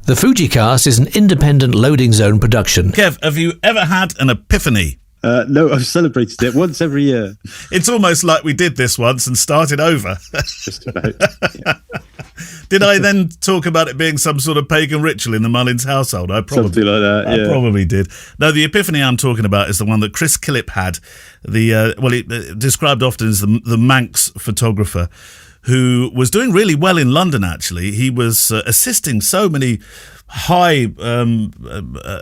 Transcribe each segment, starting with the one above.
The FujiCast is an independent Loading Zone production. Kev, have you ever had an epiphany? No, I've celebrated it once every year. It's almost like we did this once and started over. Just about. Yeah. Did I then talk about it being some sort of pagan ritual in the Mullins household? Something like that, yeah. I probably did. No, the epiphany I'm talking about is the one that Chris Killip had. Described often as the Manx photographer, who was doing really well in London, actually. He was assisting so many high,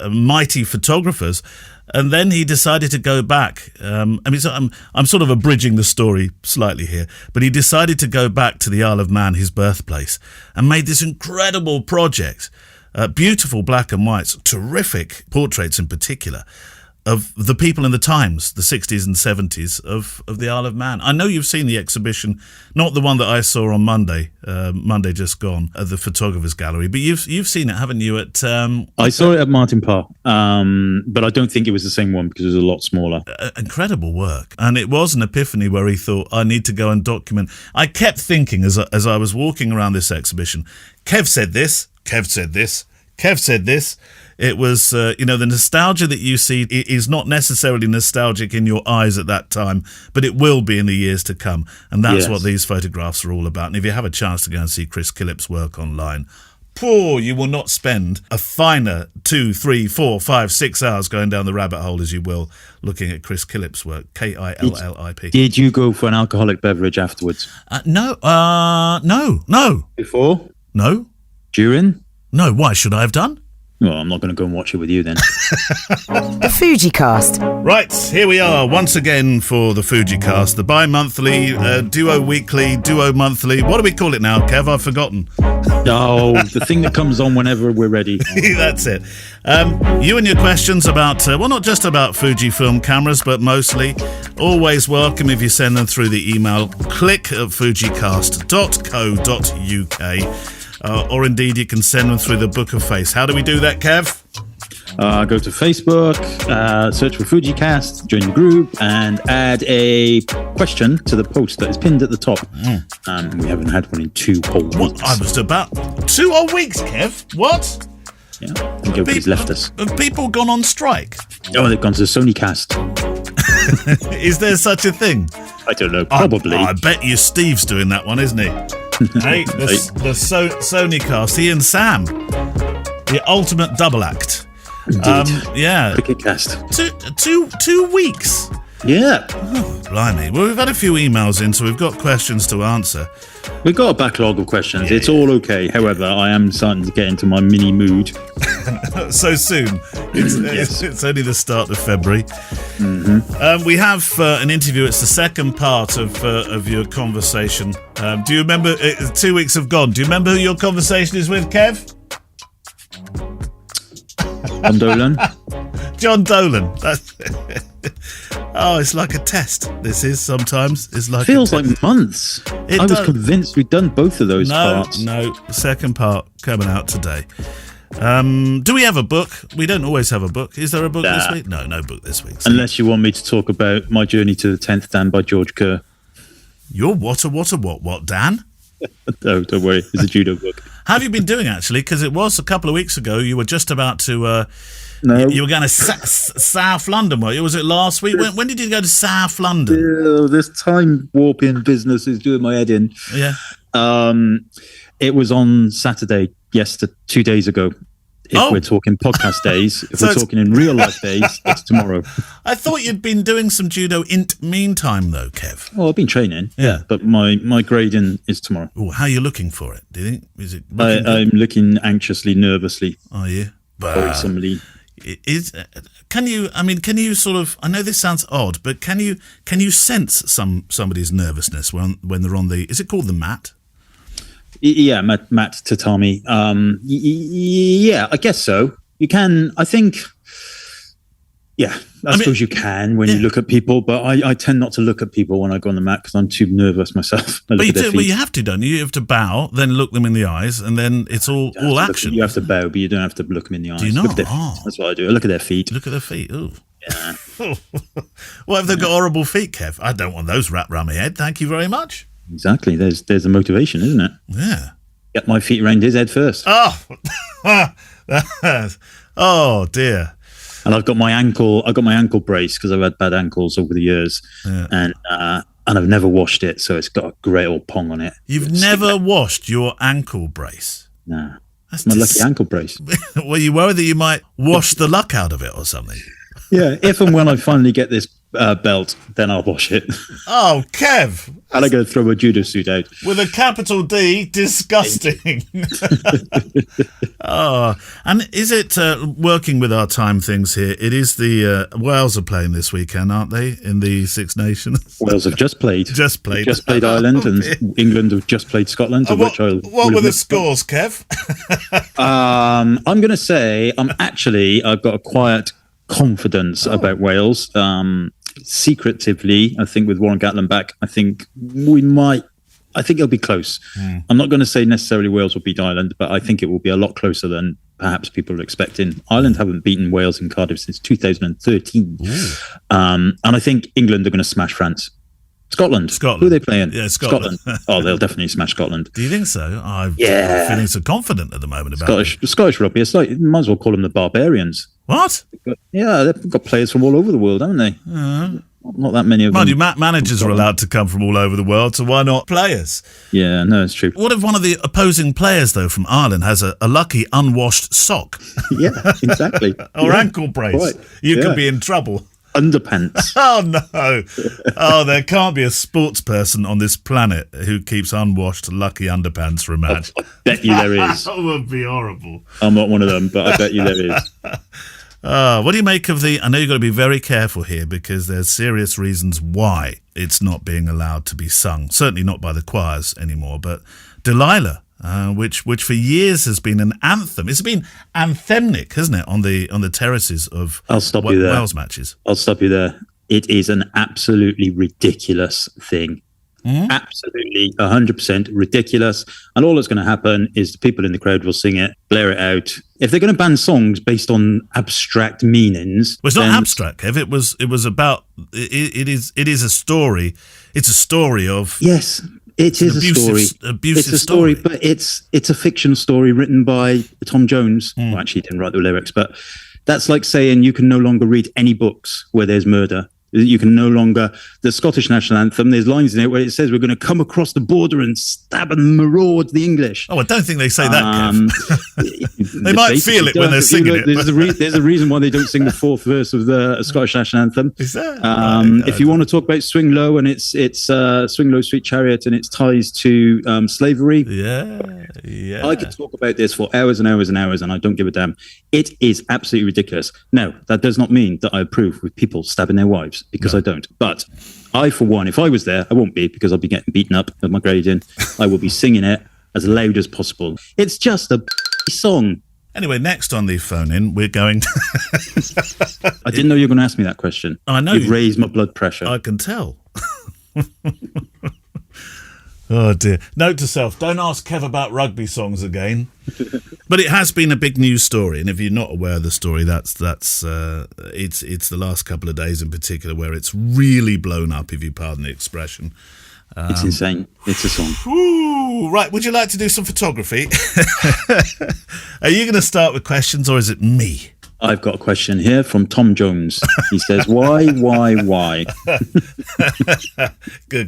mighty photographers. And then he decided to go back. I'm sort of abridging the story slightly here, but he decided to go back to the Isle of Man, his birthplace, and made this incredible project. Beautiful black and whites, terrific portraits in particular, of the people in the times, the 60s and 70s of the Isle of Man. I know you've seen the exhibition, not the one that I saw on Monday just gone, at the Photographers Gallery, but you've seen it, haven't you? I saw it at Martin Parr, but I don't think it was the same one because it was a lot smaller. Incredible work. And it was an epiphany where he thought, I need to go and document. I kept thinking as I was walking around this exhibition, Kev said this, Kev said this, Kev said this. It was, the nostalgia that you see is not necessarily nostalgic in your eyes at that time, but it will be in the years to come. And that's what these photographs are all about. And if you have a chance to go and see Chris Killip's work online, you will not spend a finer 2, 3, 4, 5, 6 hours going down the rabbit hole as you will looking at Chris Killip's work, Killip. Did you go for an alcoholic beverage afterwards? No. Before? No. During? No. Why should I have done? Well, I'm not going to go and watch it with you then. The FujiCast. Right, here we are once again for the FujiCast, the bi-monthly, duo weekly, duo monthly. What do we call it now, Kev? I've forgotten. Oh, the thing that comes on whenever we're ready. That's it. You and your questions about, not just about Fujifilm cameras, but mostly, always welcome if you send them through the email click at fujicast.co.uk. Or indeed, you can send them through the Book of Face. How do we do that, Kev? Go to Facebook, search for FujiCast, join the group, and add a question to the post that is pinned at the top. We haven't had one in 2 whole weeks. I was about 2 whole weeks, Kev. What? Yeah, I think everybody's left us. Have people gone on strike? Oh, they've gone to the Sony Cast. Is there such a thing? I don't know, probably. I bet you Steve's doing that one, isn't he? Hey, the Sony Cast, he and Sam. The ultimate double act. Indeed. Yeah. Cricket Cast. 2 weeks. Yeah. Oh, blimey. Well, we've had a few emails in, so we've got questions to answer. We've got a backlog of questions. It's all okay. However, I am starting to get into my mini mood. So soon. It's only the start of February. Mm-hmm. We have an interview. It's the second part of your conversation. Do you remember? 2 weeks have gone. Do you remember who your conversation is with, Kev? John Dolan. John Dolan. Oh, it's like a test. This is sometimes. It's like feels like months. I was convinced we'd done both of those parts. No, second part coming out today. Do we have a book? We don't always have a book. Is there a book this week? No book this week. Unless you want me to talk about My Journey to the 10th Dan by George Kerr. Your what, Dan? No, don't worry. It's a judo book. How have you been doing, actually? Because it was a couple of weeks ago. You were just about to... No. You were going to South London, were you? Was it last week? When did you go to South London? This time warping business is doing my head in. Yeah. It was on Saturday, 2 days ago. If we're talking podcast days, if we're talking in real life days, it's tomorrow. I thought you'd been doing some judo meantime, though, Kev. Well, I've been training. Yeah. But my grading is tomorrow. Ooh, how are you looking for it? Do you think? Is it? I'm looking anxiously, nervously. Are you? Worrisomely. Can you sort of? I know this sounds odd, but can you sense somebody's nervousness when they're on the? Is it called the mat? Yeah, mat tatami. Yeah, I guess so. You can. I think. Yeah, I suppose you can when you look at people, but I tend not to look at people when I go on the mat because I'm too nervous myself. But you have to, don't you? You have to bow, then look them in the eyes, and then it's all action. You have to bow, but you don't have to look them in the eyes. Do you not? Look at their feet. That's what I do. I look at their feet. Look at their feet. Ooh. Yeah. What if they've got horrible feet, Kev? I don't want those wrapped around my head. Thank you very much. Exactly. There's a motivation, isn't it? Yeah. get my feet around his head first. Oh, oh dear. And I've got my ankle brace because I've had bad ankles over the years, and I've never washed it, so it's got a great old pong on it. You've never washed your ankle brace? No. That's my lucky ankle brace. Were you worried that you might wash the luck out of it or something? Yeah, if and when I finally get this belt, then I'll wash it. Oh, Kev. And I go throw a judo suit out. With a capital D, disgusting. Oh, and is it working with our time things here? It is the Wales are playing this weekend, aren't they? In the Six Nations. Wales have just played. Just played Ireland, and England have just played Scotland. What were the scores, Kev? I'm going to say I've got a quiet confidence about Wales. Secretively, I think with Warren Gatland back, I think it'll be close. I'm not going to say necessarily Wales will beat Ireland, but I think it will be a lot closer than perhaps people are expecting. Ireland haven't beaten Wales in Cardiff since 2013. And I think England are going to smash France. Scotland. Who are they playing? Yeah, Scotland. Oh, they'll definitely smash Scotland. Do you think so? I'm feeling so confident at the moment about Scottish rugby. It's like, you might as well call them the Barbarians. What? They've got players from all over the world, haven't they? Not that many of them. Mind you, managers are allowed to come from all over the world, so why not players? Yeah, no, it's true. What if one of the opposing players, though, from Ireland has a lucky unwashed sock? Yeah, exactly. Or ankle brace? Right. You could be in trouble. Underpants. Oh, no. Oh, there can't be a sports person on this planet who keeps unwashed lucky underpants for a match. I bet you there is. That would be horrible. I'm not one of them, but I bet you there is. What do you make of I know you've got to be very careful here because there's serious reasons why it's not being allowed to be sung. Certainly not by the choirs anymore, but Delilah, which for years has been an anthem. It's been anthemic, hasn't it, on the terraces of Wales matches? I'll stop you there. It is an absolutely ridiculous thing. Absolutely 100% ridiculous. And all that's going to happen is the people in the crowd will sing it, blare it out. If they're going to ban songs based on abstract meanings, well, it's not abstract, Kev. It was about. It is a story. It's a story of. Yes, it is a story. Abusive it's a story, but it's a fiction story written by Tom Jones. Well, actually, he didn't write the lyrics, but that's like saying you can no longer read any books where there's murder. You can no longer, the Scottish national anthem, there's lines in it where it says we're going to come across the border and stab and maraud the English. Oh, I don't think they say that, Kev. They might feel it when they're singing it. There's a reason why they don't sing the fourth verse of the Scottish national anthem. Is that? If you want to talk about Swing Low and it's Swing Low Sweet Chariot and its ties to slavery. Yeah. I could talk about this for hours and hours and hours and I don't give a damn. It is absolutely ridiculous. Now, that does not mean that I approve with people stabbing their wives. Because I don't. But I, for one, if I was there, I won't be because I'll be getting beaten up at my grading. I will be singing it as loud as possible. It's just a song. Anyway, next on the phone-in, we're going to... I didn't know you were going to ask me that question. I know. You've raised my blood pressure. I can tell. Oh, dear. Note to self, don't ask Kev about rugby songs again. But it has been a big news story, and if you're not aware of the story, it's the last couple of days in particular where it's really blown up, if you pardon the expression. It's insane. It's a song. Ooh, right, would you like to do some photography? Are you going to start with questions, or is it me? I've got a question here from Tom Jones. He says, why? Good,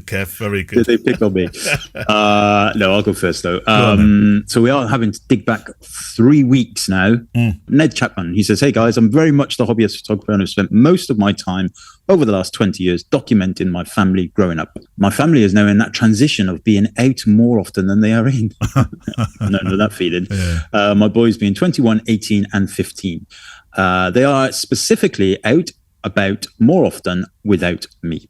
Kev. Very good. Did they pick on me? No, I'll go first, though. So we are having to dig back 3 weeks now. Ned Chapman, he says, hey, guys, I'm very much the hobbyist photographer and have spent most of my time over the last 20 years documenting my family growing up. My family is now in that transition of being out more often than they are in. I know that feeling. Yeah. My boys being 21, 18 and 15. They are specifically out about more often without me.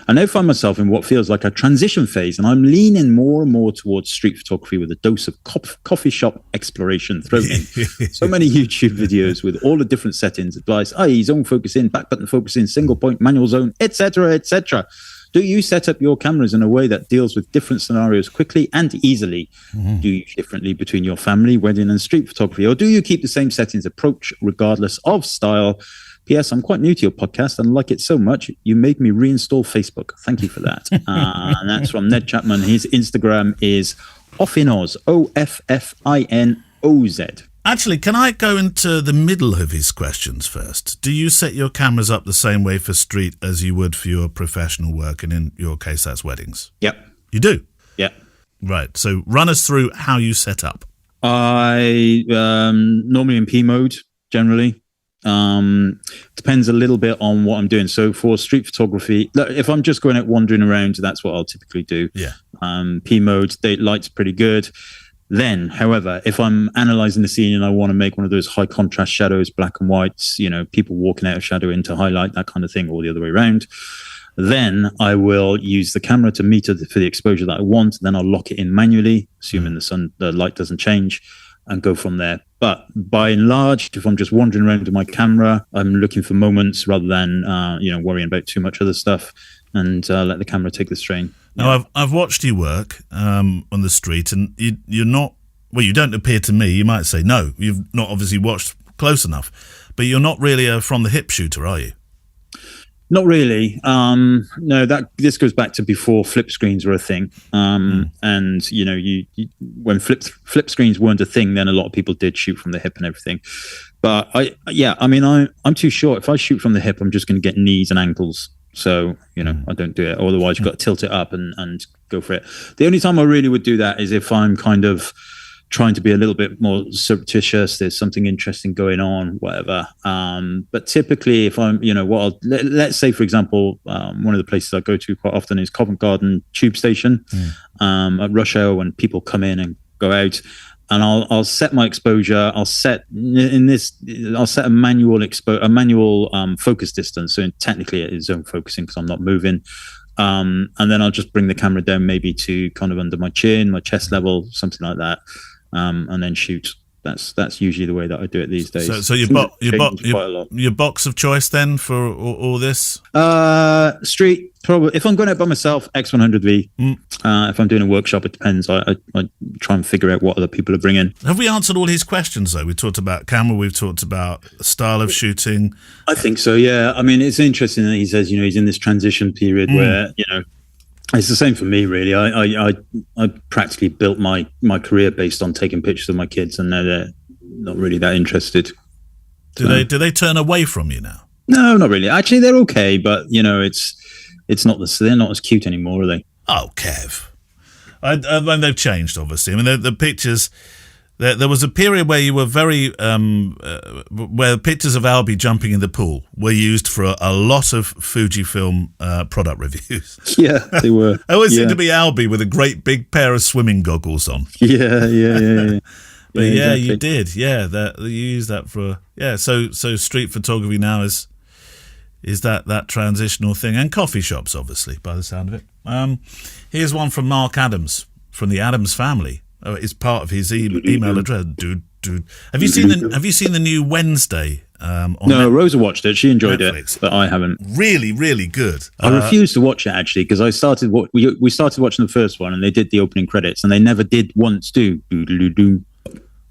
I now find myself in what feels like a transition phase, and I'm leaning more and more towards street photography with a dose of coffee shop exploration thrown in. So many YouTube videos with all the different settings, advice, i.e. zone focusing, back button focusing, single point, manual zone, etc., etc. Do you set up your cameras in a way that deals with different scenarios quickly and easily? Do you differently between your family, wedding and street photography? Or do you keep the same settings approach regardless of style? P.S. I'm quite new to your podcast and like it so much, you made me reinstall Facebook. Thank you for that. And that's from Ned Chapman. His Instagram is Offinoz, Offinoz. Actually, can I go into the middle of his questions first? Do you set your cameras up the same way for street as you would for your professional work? And in your case, that's weddings. Yep. You do? Yep. Right. So run us through how you set up. I normally in P mode, generally. Depends a little bit on what I'm doing. So for street photography, if I'm just going out wandering around, that's what I'll typically do. Yeah. P mode, light's pretty good. Then, however, if I'm analyzing the scene and I want to make one of those high contrast shadows, black and whites, people walking out of shadow into highlight, that kind of thing, or the other way around, then I will use the camera to meter for the exposure that I want. Then I'll lock it in manually, assuming the light doesn't change, and go from there. But by and large, if I'm just wandering around with my camera, I'm looking for moments rather than worrying about too much other stuff, and let the camera take the strain. Now, I've watched you work on the street, and you're not, well, you don't appear to me, you might say, no, you've not obviously watched close enough, but you're not really a from-the-hip shooter, are you? Not really. No, this goes back to before flip screens were a thing. And when flip screens weren't a thing, then a lot of people did shoot from the hip and everything. But I'm too short. If I shoot from the hip, I'm just going to get knees and ankles. So, I don't do it. Otherwise, you've got to tilt it up and go for it. The only time I really would do that is if I'm kind of trying to be a little bit more surreptitious, there's something interesting going on, whatever. But typically, if I'm, let's say, for example, one of the places I go to quite often is Covent Garden Tube Station at rush hour when people come in and go out. And I'll set my exposure. I'll set a manual focus distance. So technically, it is zone focusing because I'm not moving. And then I'll just bring the camera down maybe to kind of under my chin, my chest level, something like that. And then shoot. That's usually the way that I do it these days. So your box of choice then for all this? Street, probably. If I'm going out by myself, X100V. If I'm doing a workshop, it depends. I try and figure out what other people are bringing. Have we answered all his questions though? We talked about camera. We've talked about style of shooting. I think so. Yeah. I mean, it's interesting that he says he's in this transition period where it's the same for me, really. I practically built my career based on taking pictures of my kids, and they're not really that interested. Do they turn away from you now? No, not really. Actually, they're okay, but it's not they're not as cute anymore, are they? Oh, Kev. I mean, they've changed, obviously. I mean, the pictures. There was a period where you were very, where pictures of Albie jumping in the pool were used for a lot of Fujifilm product reviews. Yeah, they were. I always seemed to be Albie with a great big pair of swimming goggles on. Yeah. But exactly. You did. Yeah, you used that for. Yeah, so street photography now is that transitional thing, and coffee shops, obviously, by the sound of it. Here's one from Mark Adams from the Adams family. Oh, it's part of his email address. Dude. Have you seen the new Wednesday? No, Rosa watched it. She enjoyed Netflix. it, but I haven't. Really, really good. I refused to watch it actually because I started. We started watching the first one, and they did the opening credits, and they never did once do doodle-doo.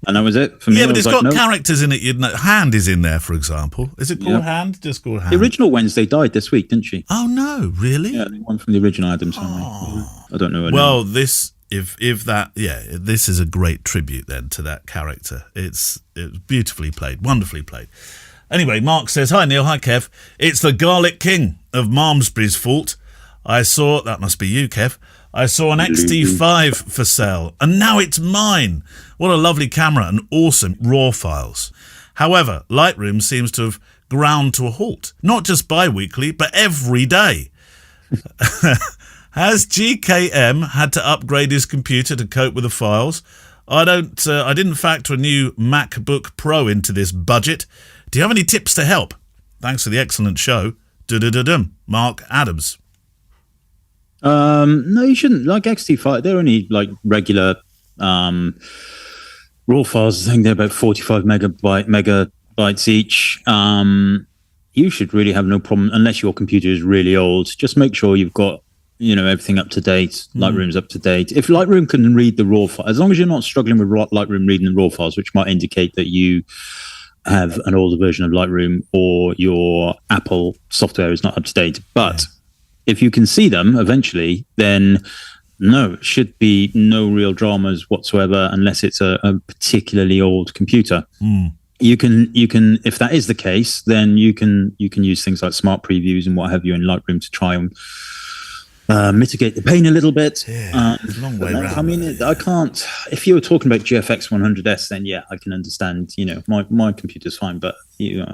And that was it for me. Yeah, but it's got characters in it. Hand is in there, for example. Is it called Hand? Just called Hand. The original Wednesday died this week, didn't she? Oh no, really? Yeah, the one from the original Addams family. I don't know. Well, this. If that, this is a great tribute then to that character. It's beautifully played, wonderfully played. Anyway, Mark says, "Hi Neil, hi Kev. It's the Garlic King of Malmesbury's fault. That must be you, Kev. I saw an XT5 for sale, and now it's mine. What a lovely camera and awesome RAW files. However, Lightroom seems to have ground to a halt, not just bi-weekly, but every day." Has GKM had to upgrade his computer to cope with the files? I didn't factor a new MacBook Pro into this budget. Do you have any tips to help? Thanks for the excellent show. Mark Adams. No, you shouldn't. Like XT5, they're only like regular RAW files. I think they're about 45 megabytes each. You should really have no problem unless your computer is really old. Just make sure you've got everything up to date. Lightroom's up to date. If Lightroom can read the RAW file, as long as you're not struggling with Lightroom reading the RAW files, which might indicate that you have an older version of Lightroom or your Apple software is not up to date. But if you can see them eventually, then No, it should be no real dramas whatsoever, unless it's a particularly old computer. You can, if that is the case, then you can use things like smart previews and what have you in Lightroom to try and mitigate the pain a little bit. Long way around. I mean, I can't. If you were talking about GFX 100S, then yeah, I can understand. My computer's fine, but they're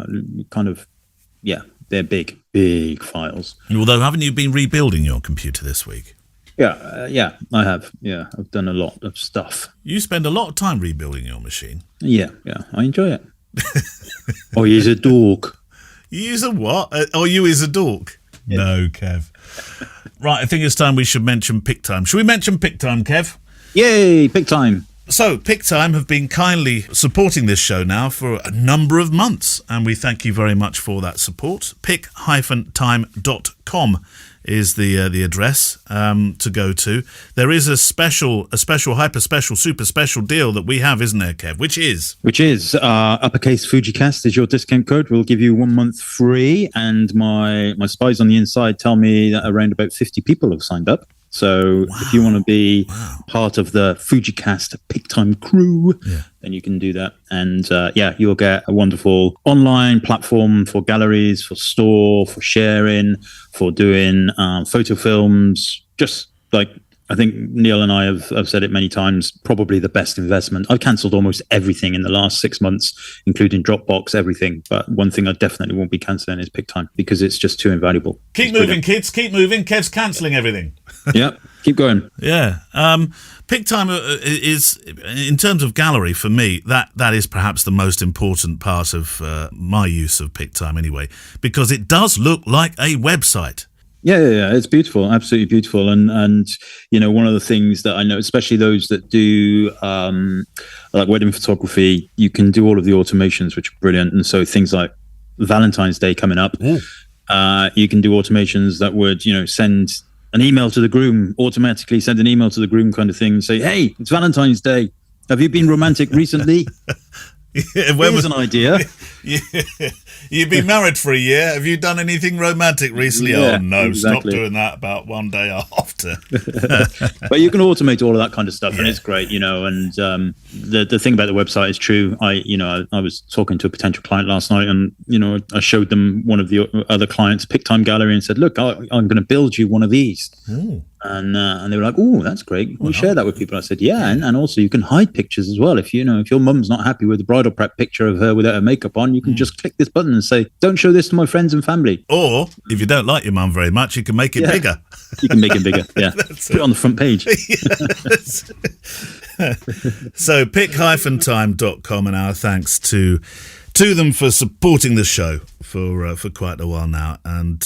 big files. Although, haven't you been rebuilding your computer this week? Yeah, I have. Yeah, I've done a lot of stuff. You spend a lot of time rebuilding your machine. Yeah, I enjoy it. Or use a dork. You use a what? You is a dork? Yeah. No, Kev. Right, I think it's time we should mention PickTime. Should we mention PickTime, Kev? Yay, PickTime. So, PickTime have been kindly supporting this show now for a number of months, and we thank you very much for that support. pick-time.com is the address to go to. There is a special, hyper special, super special deal that we have, isn't there, Kev? Which is uppercase FujiCast is your discount code. We'll give you 1 month free, and my spies on the inside tell me that around about 50 people have signed up. So if you want to be part of the FujiCast PickTime crew, then you can do that. And you'll get a wonderful online platform for galleries, for store, for sharing, for doing photo films. Just like I think Neil and I have said it many times, probably the best investment. I've cancelled almost everything in the last 6 months, including Dropbox, everything. But one thing I definitely won't be cancelling is PickTime because it's just too invaluable. Keep moving, kids. Keep moving. Kev's cancelling everything. Yeah, keep going. Yeah. PickTime is, in terms of gallery, for me, that is perhaps the most important part of my use of PickTime anyway, because it does look like a website. Yeah, it's beautiful, absolutely beautiful. And one of the things that I know, especially those that do like wedding photography, you can do all of the automations, which are brilliant. And so things like Valentine's Day coming up, you can do automations that would, send an email to the groom, automatically send an email to the groom kind of thing and say, hey, it's Valentine's Day. Have you been romantic recently? Here's an idea. You've been married for a year. Have you done anything romantic recently? Yeah, oh, no, exactly. Stop doing that about one day after. But you can automate all of that kind of stuff, and it's great, and the thing about the website is true. I was talking to a potential client last night, and, I showed them one of the other clients' PickTime gallery and said, look, I'm going to build you one of these. Ooh. And they were like, oh, that's great. We share that with people. I said, yeah, and also you can hide pictures as well. If if your mum's not happy with the bridal prep picture of her without her makeup on, you can just click this button and say, don't show this to my friends and family. Or if you don't like your mum very much, you can make it bigger. You can make it bigger. Yeah, put it on the front page. So pick-time.com, and our thanks to them for supporting the show for quite a while now, and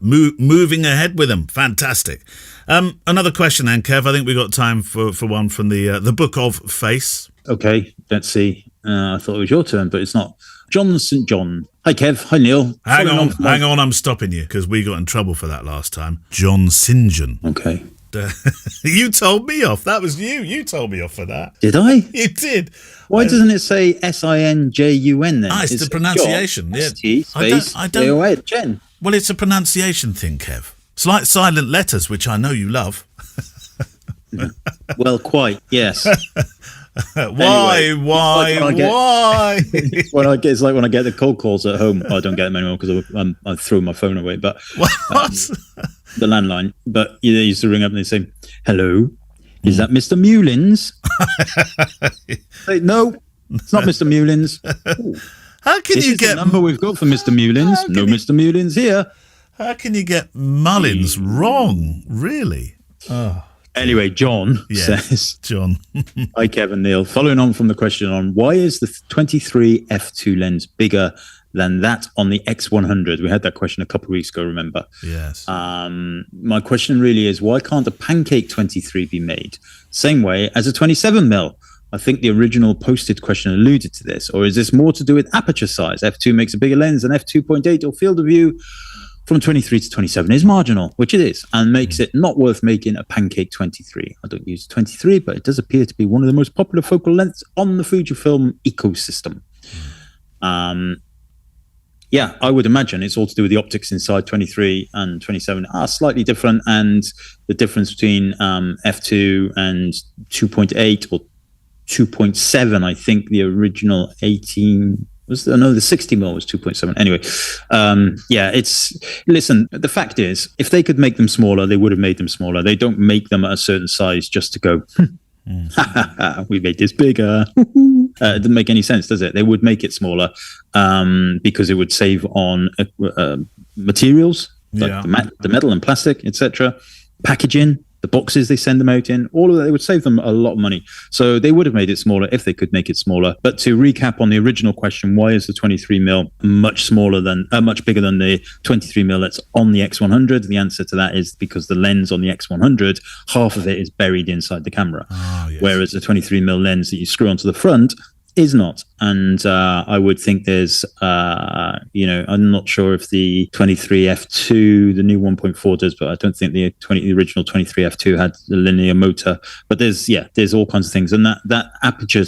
moving ahead with them. Fantastic. Another question then, Kev. I think we got time for one from the Book of Face. Okay, let's see. I thought it was your turn, but it's not. John St. John. Hi, Kev. Hi, Neil. Hang on. I'm stopping you because we got in trouble for that last time. John St. John. Okay. You told me off. That was you. You told me off for that. Did I? You did. Why doesn't it say Sinjun then? It's the pronunciation. John, space, I don't. Jen. Well, it's a pronunciation thing, Kev. It's like silent letters, which I know you love. Well, quite, yes. Why? It's like when I get the cold calls at home. I don't get them anymore because I threw my phone away. But the landline. But they used to ring up and they say, "Hello, is that Mr. Mullins?" Say, no, it's not Mr. Mullins. How can you get the number we've got for Mr. Mullins? No, Mr. Mullins here. How can you get Mullins wrong? Really? Oh. Anyway, John says, John. Hi, Kevin, Neil. Following on from the question on why is the 23 f2 lens bigger than that on the X100? We had that question a couple of weeks ago, remember? Yes. My question really is, why can't a pancake 23 be made? Same way as a 27mm. I think the original posted question alluded to this. Or is this more to do with aperture size? F2 makes a bigger lens than f2.8, or field of view from 23 to 27 is marginal, which it is, and makes it not worth making a pancake 23. I don't use 23, but it does appear to be one of the most popular focal lengths on the Fujifilm ecosystem. Yeah, I would imagine it's all to do with the optics inside 23 and 27 are slightly different, and the difference between f2 and 2.8 or 2.7. I think the original 18 was the 60mm was 2.7. Anyway, listen. The fact is, if they could make them smaller, they would have made them smaller. They don't make them at a certain size just to go. We made this bigger. It doesn't make any sense, does it? They would make it smaller because it would save on materials like the metal and plastic, etc. Packaging, the boxes they send them out in, all of that. They would save them a lot of money. So they would have made it smaller if they could make it smaller. But to recap on the original question, why is the 23mm much bigger than the 23mm that's on the X100? The answer to that is because the lens on the X100, half of it is buried inside the camera, whereas the 23mm lens that you screw onto the front is not. And I would think there's, I'm not sure if the 23F2, the new 1.4 does, but I don't think the original 23F2 had the linear motor. But there's all kinds of things. And that aperture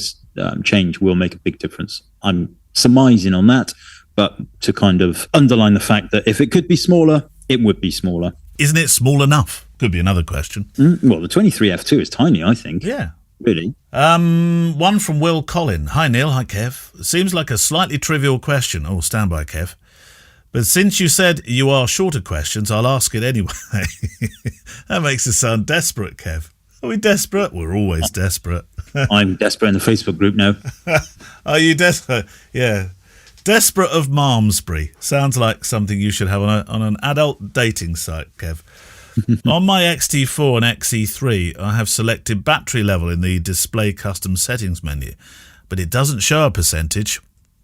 change will make a big difference. I'm surmising on that, but to kind of underline the fact that if it could be smaller, it would be smaller. Isn't it small enough? Could be another question. Well, the 23F2 is tiny, I think. Yeah. Really? One from Will Collin. Hi, Neil. Hi, Kev. Seems like a slightly trivial question. Oh, stand by, Kev. But since you said you are shorter questions, I'll ask it anyway. That makes us sound desperate, Kev. Are we desperate? We're always desperate. I'm desperate in the Facebook group now. Are you desperate? Yeah. Desperate of Malmesbury. Sounds like something you should have on an adult dating site, Kev. On my XT4 and XE3, I have selected battery level in the display custom settings menu, but it doesn't show a percentage,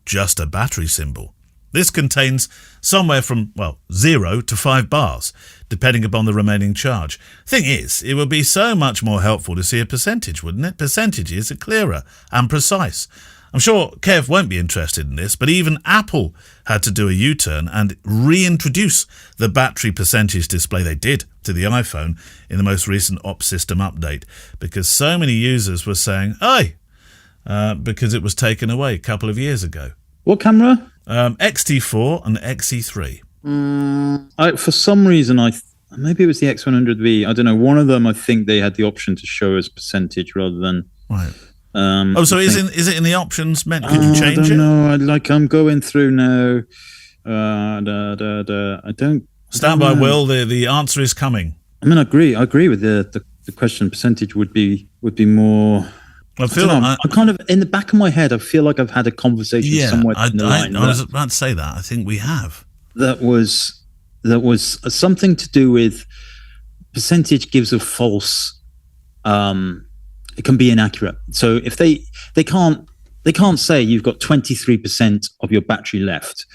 just a battery symbol. This contains somewhere from, 0 to 5 bars, depending upon the remaining charge. Thing is, it would be so much more helpful to see a percentage, wouldn't it? Percentages are clearer and precise. I'm sure Kev won't be interested in this, but even Apple had to do a U-turn and reintroduce the battery percentage display they did to the iPhone in the most recent Op System update, because so many users were saying, because it was taken away a couple of years ago. What camera? XT4 and XE3. For some reason, maybe it was the X100V. I don't know. One of them, I think they had the option to show as percentage rather than... Right. Is it in the options menu? Could you change it? I don't know. I'm going through now. I don't. Stand by, Will. The answer is coming. I mean, I agree with the question. Percentage would be more. I feel I'm kind of in the back of my head. I feel like I've had a conversation somewhere in the line. I was about to say that. I think we have. That was something to do with percentage gives a false. It can be inaccurate. So if they can't say you've got 23% of your battery left,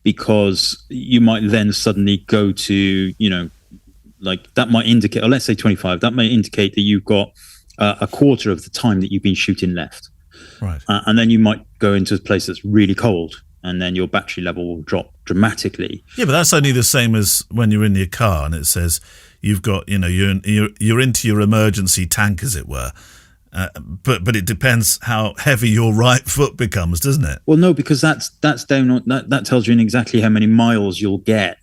because you might then suddenly go to, like that might indicate, or let's say 25, that may indicate that you've got a quarter of the time that you've been shooting left. Right. And then you might go into a place that's really cold, and then your battery level will drop dramatically. Yeah, but that's only the same as when you're in your car and it says you've got, you're into your emergency tank, as it were. But it depends how heavy your right foot becomes, doesn't it? Well, no, because that's down on that tells you in exactly how many miles you'll get.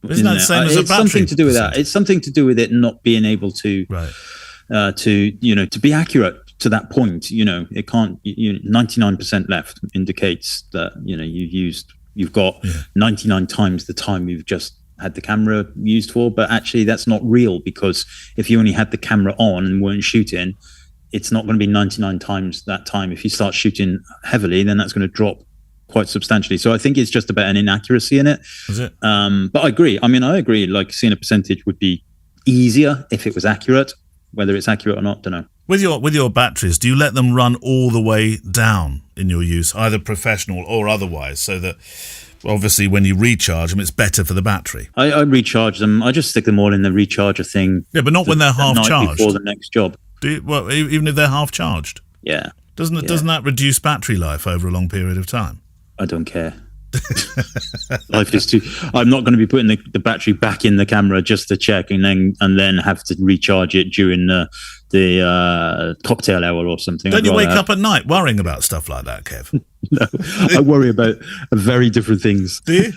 Isn't that the same as a battery? It's something to do with that. It's something to do with it not being able to, to be accurate to that point. It can't. 99% left indicates that you've got 99 times the time you've just had the camera used for. But actually, that's not real, because if you only had the camera on and weren't shooting, it's not going to be 99 times that time. If you start shooting heavily, then that's going to drop quite substantially. So I think it's just about an inaccuracy in it. Is it? But I agree. I agree. Like, seeing a percentage would be easier if it was accurate. Whether it's accurate or not, don't know. With your batteries, do you let them run all the way down in your use, either professional or otherwise, so that obviously when you recharge them, it's better for the battery? I recharge them. I just stick them all in the recharger thing. Yeah, but not when they're half charged. Before the next job. Even if they're half charged? Yeah. Doesn't that reduce battery life over a long period of time? I don't care. Life is too. I'm not going to be putting the battery back in the camera just to check, and then have to recharge it during the cocktail hour or something. Don't you wake up at night worrying about stuff like that, Kev? No, I worry about very different things. Do you?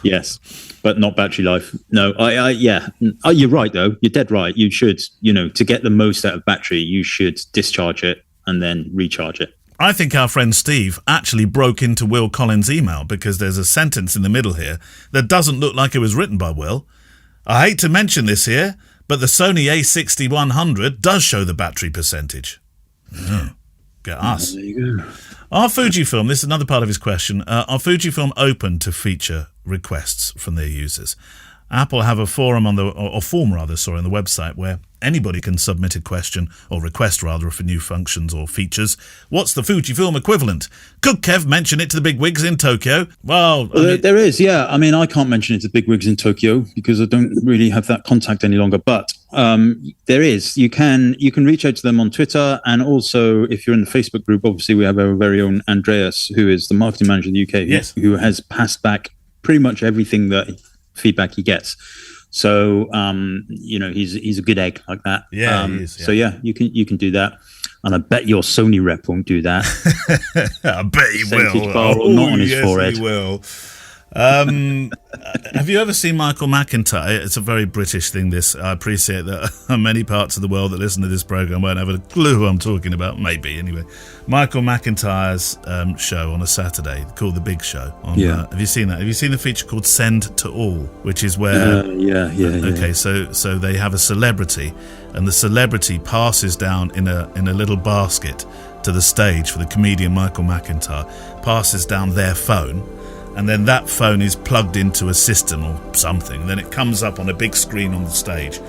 Yes, but not battery life. No, yeah. Oh, you're right though. You're dead right. You should, to get the most out of battery, you should discharge it and then recharge it. I think our friend Steve actually broke into Will Collins' email because there's a sentence in the middle here that doesn't look like it was written by Will. I hate to mention this here, but the Sony A6100 does show the battery percentage. Get us. There you go. Are Fujifilm, this is another part of his question, are Fujifilm open to feature requests from their users? Apple have a form on the website where anybody can submit a question or request rather for new functions or features. What's the Fujifilm equivalent? Could Kev mention it to the bigwigs in Tokyo? Well, there is, yeah. I mean, I can't mention it to bigwigs in Tokyo because I don't really have that contact any longer. But there is. You can reach out to them on Twitter, and also if you're in the Facebook group, obviously we have our very own Andreas, who is the marketing manager in the UK, yes, who has passed back pretty much everything feedback he gets. So he's a good egg like that. Yeah, he is, yeah. So yeah, you can do that, and I bet your Sony rep won't do that. I bet he will. Bar not on his forehead. He will. Have you ever seen Michael McIntyre? It's a very British thing, this. I appreciate that many parts of the world that listen to this program won't have a clue who I'm talking about. Maybe, anyway. Michael McIntyre's show on a Saturday called The Big Show. Have you seen that? Have you seen the feature called Send to All, which is where... Yeah. Okay, so they have a celebrity, and the celebrity passes down in a little basket to the stage for the comedian Michael McIntyre, passes down their phone, and then that phone is plugged into a system or something. Then it comes up on a big screen on the stage,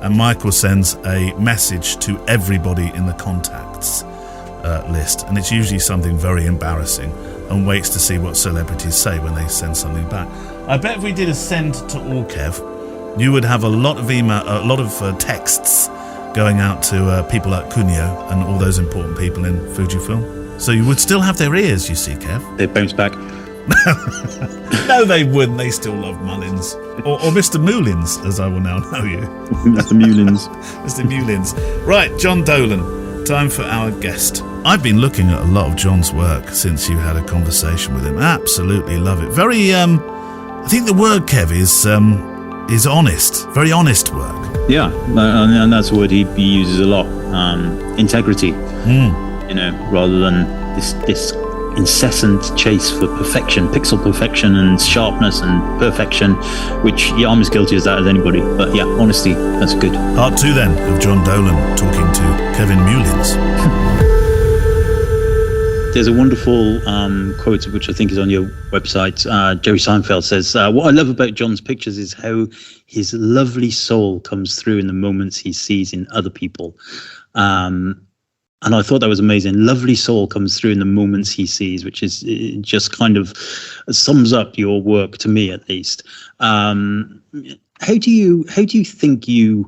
and Michael sends a message to everybody in the contacts list, and it's usually something very embarrassing, and waits to see what celebrities say when they send something back. I bet if we did a send to all, Kev, you would have a lot of texts going out to people like Cunio and all those important people in Fujifilm. So you would still have their ears, you see, Kev. They bounce back. No, they wouldn't. They still love Mullins. Or Mr. Mullins, as I will now know you. Mr. Mullins. Mr. Mullins. Right, John Dolan. Time for our guest. I've been looking at a lot of John's work since you had a conversation with him. Absolutely love it. Very, I think the word, Kev, is honest. Very honest work. Yeah, and that's a word he uses a lot. Integrity. Rather than this incessant chase for perfection, pixel perfection and sharpness and perfection, which I'm as guilty as that as anybody. But yeah, honesty, that's good. Part 2 then of John Dolan talking to Kevin Mullins. There's a wonderful quote which I think is on your website. Jerry Seinfeld says, what I love about John's pictures is how his lovely soul comes through in the moments he sees in other people. And I thought that was amazing. Lovely soul comes through in the moments he sees, which is just kind of sums up your work to me, at least. How do you think you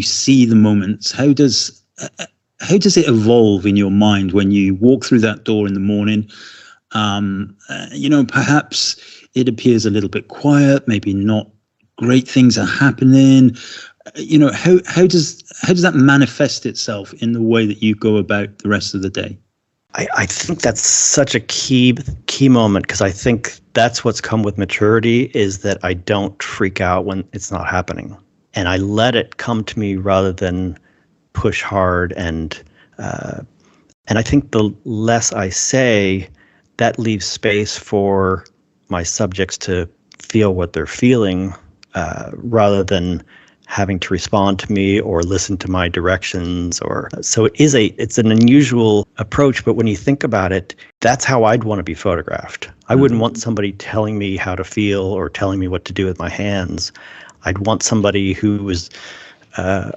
see the moments? How does it evolve in your mind when you walk through that door in the morning? Perhaps it appears a little bit quiet. Maybe not great things are happening. How does that manifest itself in the way that you go about the rest of the day? I think that's such a key moment, because I think that's what's come with maturity, is that I don't freak out when it's not happening, and I let it come to me rather than push hard. And I think the less I say, that leaves space for my subjects to feel what they're feeling, rather than having to respond to me or listen to my directions. So it's an unusual approach, but when you think about it, that's how I'd want to be photographed. I wouldn't want somebody telling me how to feel or telling me what to do with my hands. I'd want somebody who was a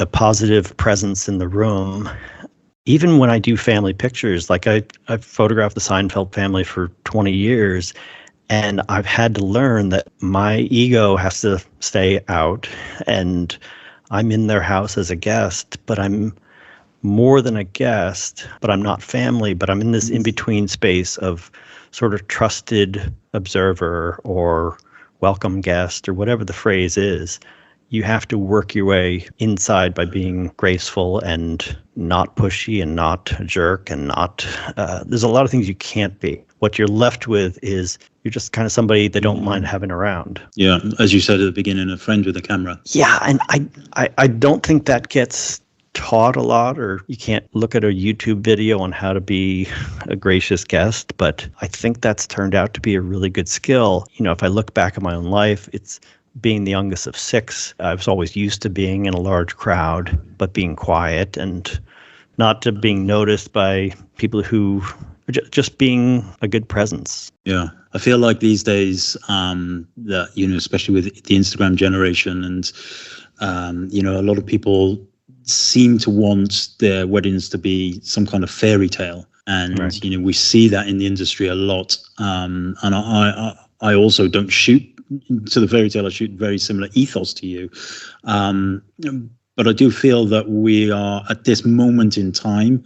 positive presence in the room. Even when I do family pictures, like I've photographed the Seinfeld family for 20 years, and I've had to learn that my ego has to stay out, and I'm in their house as a guest, but I'm more than a guest, but I'm not family, but I'm in this in-between space of sort of trusted observer or welcome guest or whatever the phrase is. You have to work your way inside by being graceful and not pushy and not a jerk and not, there's a lot of things you can't be. What you're left with is you're just kind of somebody they don't mind having around. Yeah, as you said at the beginning, a friend with a camera. Yeah, and I don't think that gets taught a lot, or you can't look at a YouTube video on how to be a gracious guest, but I think that's turned out to be a really good skill. You know, if I look back at my own life, it's being the youngest of 6. I was always used to being in a large crowd, but being quiet and not to being noticed by people who just being a good presence. Yeah, I feel like these days that, you know, especially with the Instagram generation and, you know, a lot of people seem to want their weddings to be some kind of fairy tale. And, Right. you know, we see that in the industry a lot. And I also don't shoot to the fairy tale. I shoot very similar ethos to you. But I do feel that we are at this moment in time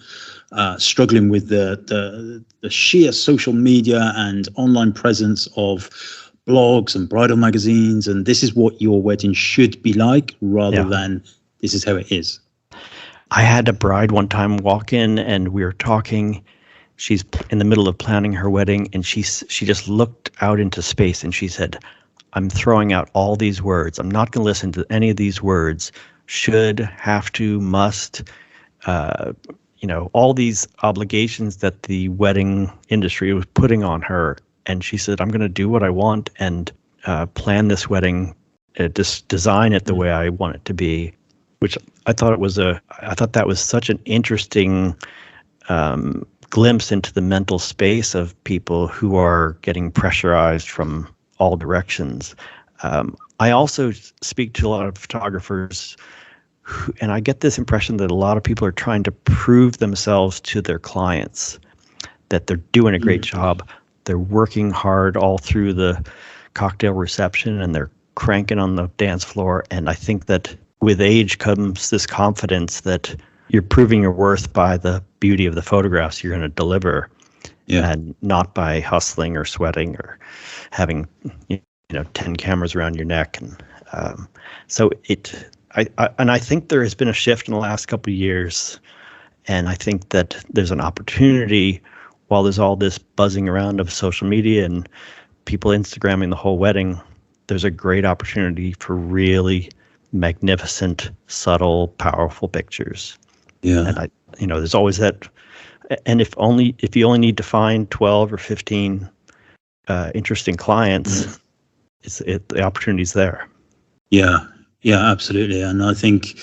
struggling with the sheer social media and online presence of blogs and bridal magazines. And this is what your wedding should be like, rather than this is how it is. I had a bride one time walk in and we were talking. She's in the middle of planning her wedding and she just looked out into space and she said, I'm throwing out all these words. I'm not going to listen to any of these words. Should, have to, must, you know, all these obligations that the wedding industry was putting on her. And she said, I'm going to do what I want and plan this wedding, just design it the way I want it to be, which I thought that was such an interesting glimpse into the mental space of people who are getting pressurized from all directions. I also speak to a lot of photographers and I get this impression that a lot of people are trying to prove themselves to their clients, that they're doing a great job. They're working hard all through the cocktail reception and they're cranking on the dance floor. And I think that with age comes this confidence that you're proving your worth by the beauty of the photographs you're going to deliver, and not by hustling or sweating or having 10 cameras around your neck. And I think there has been a shift in the last couple of years, and I think that there's an opportunity while there's all this buzzing around of social media and people Instagramming the whole wedding. There's a great opportunity for really magnificent, subtle, powerful pictures. Yeah, and there's always that. And if you only need to find 12 or 15 interesting clients, the opportunity's there. Yeah, absolutely. And I think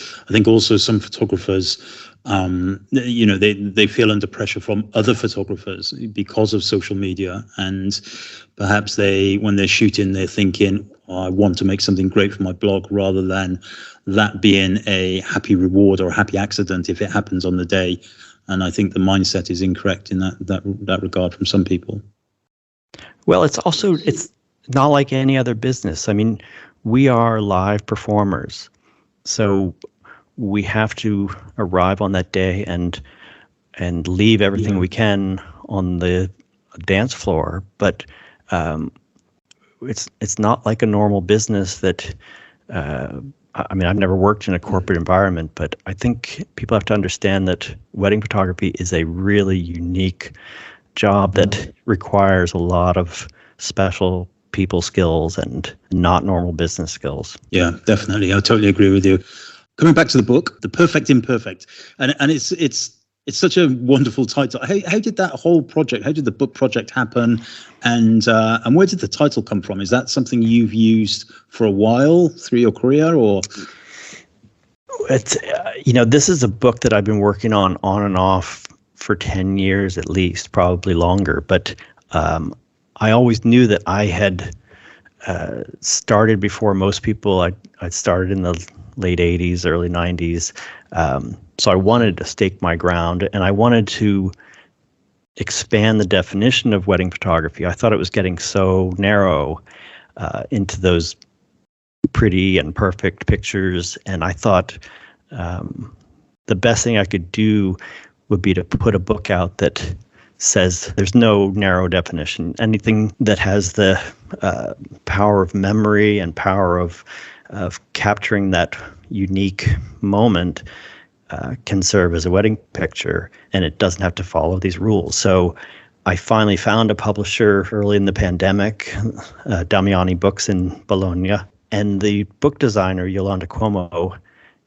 also some photographers, they feel under pressure from other photographers because of social media, and perhaps when they're shooting, they're thinking, I want to make something great for my blog, rather than that being a happy reward or a happy accident if it happens on the day. And I think the mindset is incorrect in that regard from some people. Well, it's not like any other business. I mean, we are live performers, so we have to arrive on that day and leave everything we can on the dance floor. But it's not like a normal business that. I've never worked in a corporate environment, but I think people have to understand that wedding photography is a really unique job that requires a lot of special people skills and not normal business skills. Yeah, definitely. I totally agree with you. Coming back to the book, The Perfect Imperfect, and it's such a wonderful title. How did that whole project, how did the book project happen? And where did the title come from? Is that something you've used for a while through your career, or? It's, this is a book that I've been working on and off for 10 years at least, probably longer. But I always knew that I had started before most people. I started in the late 80s, early 90s. So I wanted to stake my ground, and I wanted to expand the definition of wedding photography. I thought it was getting so narrow into those pretty and perfect pictures, and I thought the best thing I could do would be to put a book out that says there's no narrow definition. Anything that has the power of memory and power of capturing that unique moment can serve as a wedding picture, and it doesn't have to follow these rules. So I finally found a publisher early in the pandemic, Damiani Books in Bologna, and the book designer, Yolanda Cuomo,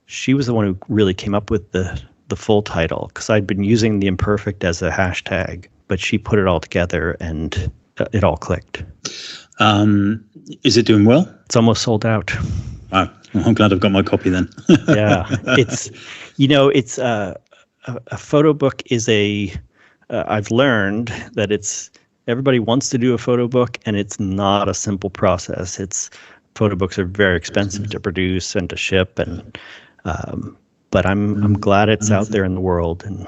she was the one who really came up with the full title, because I'd been using the imperfect as a hashtag, but she put it all together and it all clicked. Is it doing well? It's almost sold out. Wow. Well, I'm glad I've got my copy then. Yeah. It's a photo book is I've learned that everybody wants to do a photo book, and it's not a simple process. Photo books are very expensive to produce and to ship, and but I'm glad it's out there in the world, and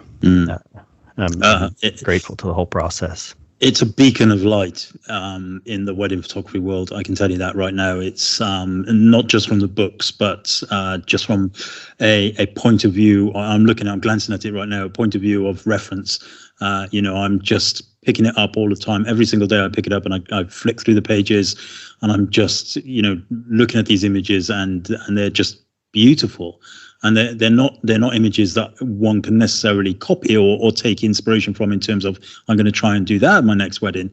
I'm grateful to the whole process. It's a beacon of light in the wedding photography world. I can tell you that right now. It's not just from the books, but just from a point of view. I'm glancing at it right now. A point of view of reference. I'm just picking it up all the time. Every single day I pick it up and I flick through the pages, and I'm just looking at these images, and they're just beautiful. And they're not images that one can necessarily copy or take inspiration from in terms of, I'm going to try and do that at my next wedding.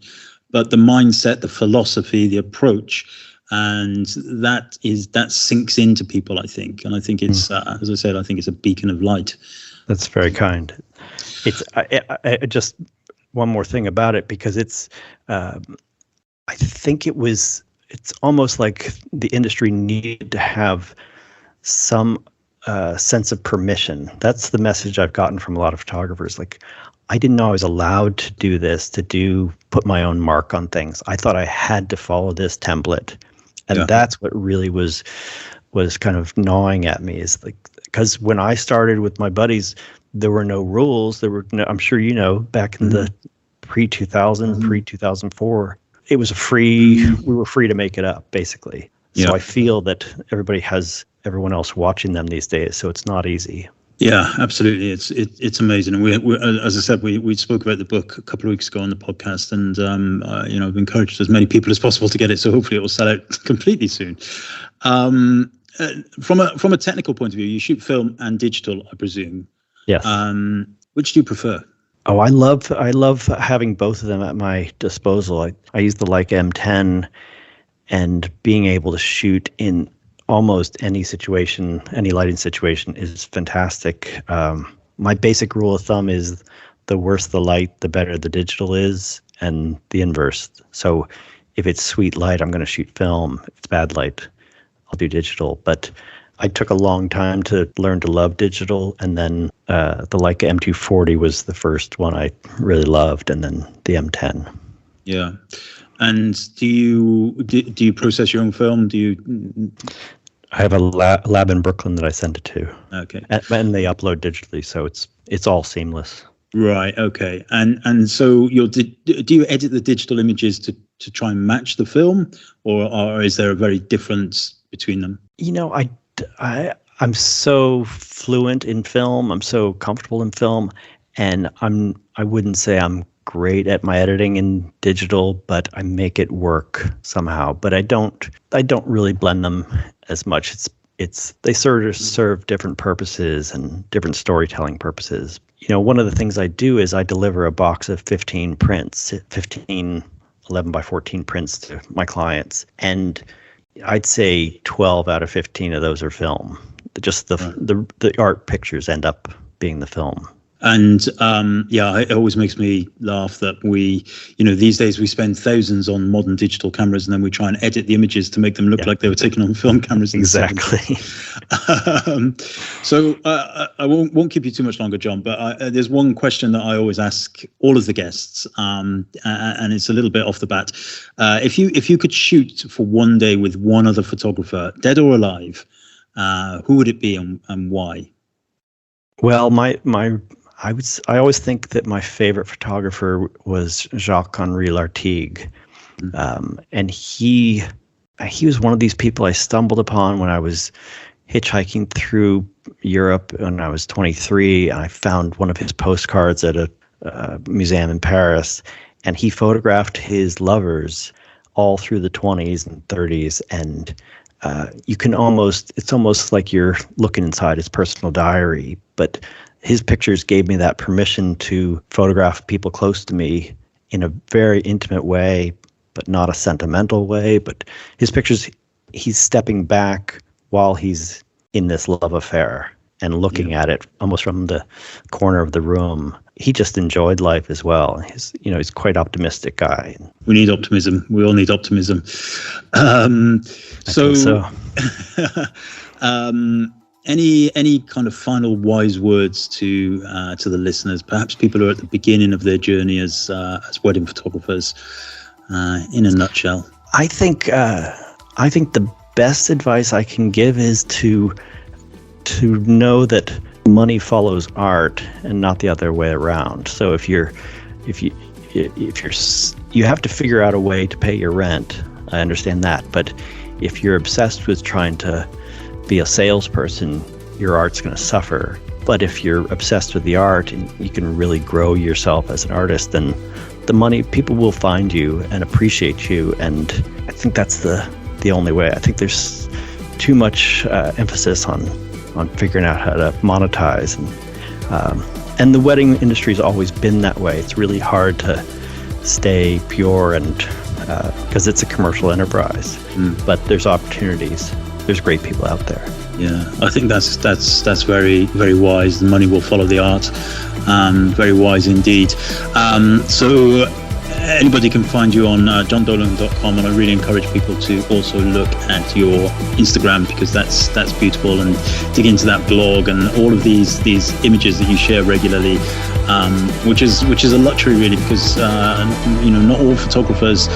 But the mindset, the philosophy, the approach, and that sinks into people, I think. And I think it's, as I said, I think it's a beacon of light. That's very kind. It's I just one more thing about it, because I think it's almost like the industry needed to have some sense of permission. That's the message I've gotten from a lot of photographers. Like, I didn't know I was allowed to do this, put my own mark on things. I thought I had to follow this template. And that's what really was kind of gnawing at me, is like, because when I started with my buddies, there were no rules. There were no, I'm sure back in the pre-2000, pre-2004, it was we were free to make it up, basically. So I feel that everybody has everyone else watching them these days, so it's not easy. Yeah, absolutely. It's amazing. And we as I said, we spoke about the book a couple of weeks ago on the podcast, and I've encouraged as many people as possible to get it. So hopefully it will sell out completely soon. From a technical point of view, you shoot film and digital, I presume. Yes. Which do you prefer? Oh, I love having both of them at my disposal. I use the Leica M10, and being able to shoot in almost any situation, any lighting situation, is fantastic. My basic rule of thumb is the worse the light, the better the digital is, and the inverse. So if it's sweet light, I'm going to shoot film. If it's bad light, I'll do digital. But I took a long time to learn to love digital, and then the Leica M240 was the first one I really loved, and then the M10. Yeah. And do you process your own film? I have a lab in Brooklyn that I send it to. Okay. And they upload digitally, so it's all seamless. Right. Okay. And so do you edit the digital images to try and match the film, or is there a very difference between them? I'm so fluent in film. I'm so comfortable in film, and I wouldn't say I'm great at my editing in digital, but I make it work somehow. But I don't really blend them as much. They sort of serve different purposes and different storytelling purposes. One of the things I do is I deliver a box of 15 prints, 15 11 by 14 prints to my clients, and I'd say 12 out of 15 of those are film. Just the art pictures end up being the film. And it always makes me laugh that these days we spend thousands on modern digital cameras, and then we try and edit the images to make them look like they were taken on film cameras. Exactly. So I won't keep you too much longer, John, but there's one question that I always ask all of the guests, and it's a little bit off the bat. If you could shoot for one day with one other photographer, dead or alive, who would it be and why? Well, I always think that my favorite photographer was Jacques-Henri Lartigue. And he was one of these people I stumbled upon when I was hitchhiking through Europe when I was 23, and I found one of his postcards at a museum in Paris, and he photographed his lovers all through the 20s and 30s, and it's almost like you're looking inside his personal diary, but his pictures gave me that permission to photograph people close to me in a very intimate way, but not a sentimental way. But his pictures, he's stepping back while he's in this love affair and looking at it almost from the corner of the room. He just enjoyed life as well. He's quite optimistic guy. We need optimism. We all need optimism. So. Any kind of final wise words to the listeners? Perhaps people who are at the beginning of their journey as wedding photographers. In a nutshell, I think the best advice I can give is to know that money follows art and not the other way around. So if you have to figure out a way to pay your rent. I understand that, but if you're obsessed with trying to be a salesperson, your art's going to suffer. But if you're obsessed with the art and you can really grow yourself as an artist, then the money, people will find you and appreciate you. And I think that's the only way. I think there's too much emphasis on figuring out how to monetize. And the wedding industry has always been that way. It's really hard to stay pure and because it's a commercial enterprise. But there's opportunities. There's great people out there. Yeah, I think that's very, very wise. The money will follow the art. Very wise indeed. So anybody can find you on johndolan.com, and I really encourage people to also look at your Instagram, because that's beautiful, and dig into that blog and all of these images that you share regularly, which is a luxury really, because not all photographers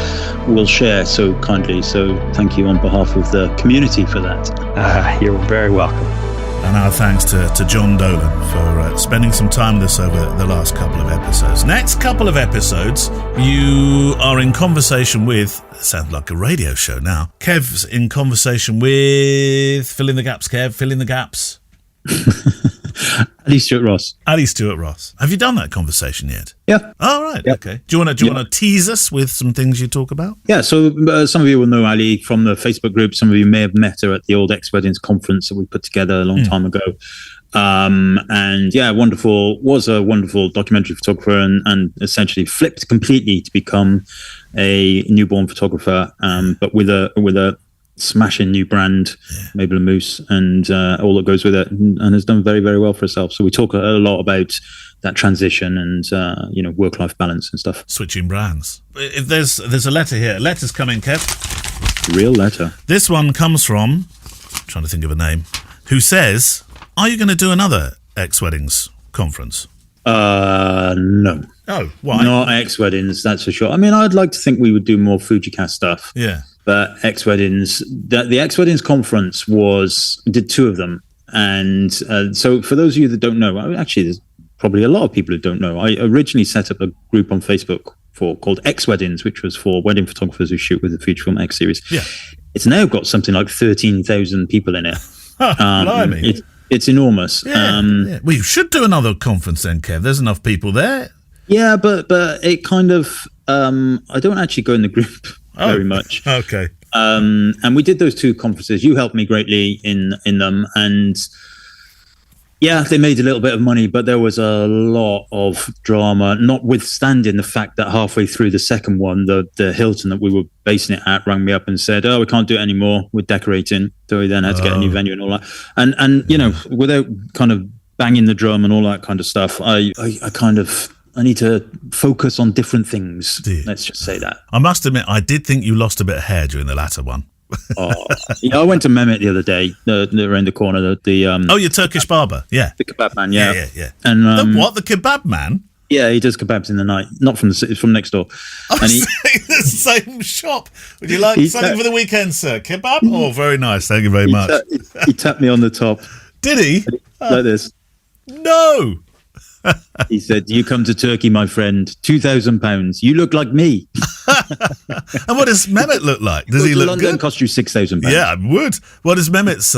will share so kindly. So thank you on behalf of the community for that. You're very welcome. And our thanks to John Dolan for spending some time with us over the last couple of episodes. Next couple of episodes, you are in conversation with, sounds like a radio show now, Kev's in conversation with, fill in the gaps, Kev, fill in the gaps. Ali Stewart Ross. Have you done that conversation yet? Yeah. Oh, right. Yep. Okay. Do you want to tease us with some things you talk about? Yeah. So some of you will know Ali from the Facebook group. Some of you may have met her at the old Ex-Weddings conference that we put together a long time ago. And yeah, was a wonderful documentary photographer, and essentially flipped completely to become a newborn photographer, but with a smashing new brand, Mabel and Moose, and all that goes with it, and has done very, very well for herself. So we talk a lot about that transition and work-life balance and stuff. Switching brands. If there's a letter here. Letter's coming, Kev. Real letter. This one comes from, I'm trying to think of a name, who says, "Are you going to do another Ex-Weddings conference?" No. Oh, why? Not Ex-Weddings, that's for sure. I mean, I'd like to think we would do more FujiCast stuff. Yeah. But Ex-Weddings, the Ex-Weddings conference did two of them. And so for those of you that don't know, actually, there's probably a lot of people who don't know. I originally set up a group on Facebook called Ex-Weddings, which was for wedding photographers who shoot with the Fujifilm X series. Yeah. It's now got something like 13,000 people in it. Blimey. It's enormous. Yeah. Well, you should do another conference then, Kev. There's enough people there. Yeah, but it kind of, I don't actually go in the group very much. Okay. And we did those two conferences. You helped me greatly in them, and yeah, they made a little bit of money, but there was a lot of drama, notwithstanding the fact that halfway through the second one, the Hilton that we were basing it at rang me up and said, "Oh, we can't do it anymore. We're decorating." So we then had to get a new venue and all that. And without kind of banging the drum and all that kind of stuff, I need to focus on different things. Let's just say that. I must admit, I did think you lost a bit of hair during the latter one. I went to Mehmet the other day, around the corner. Your Turkish barber, yeah. The kebab man, yeah. And the kebab man? Yeah, he does kebabs in the night. Not from the city, from next door. Oh, and the same shop. Would you like something for the weekend, sir? Kebab? Oh, very nice. Thank you very much. He tapped me on the top. Did he? Like this. No. He said, "You come to Turkey, my friend, £2,000. You look like me." And what does Mehmet look like? Does he look London good? cost you £6,000. Yeah, it would. What does Mehmet's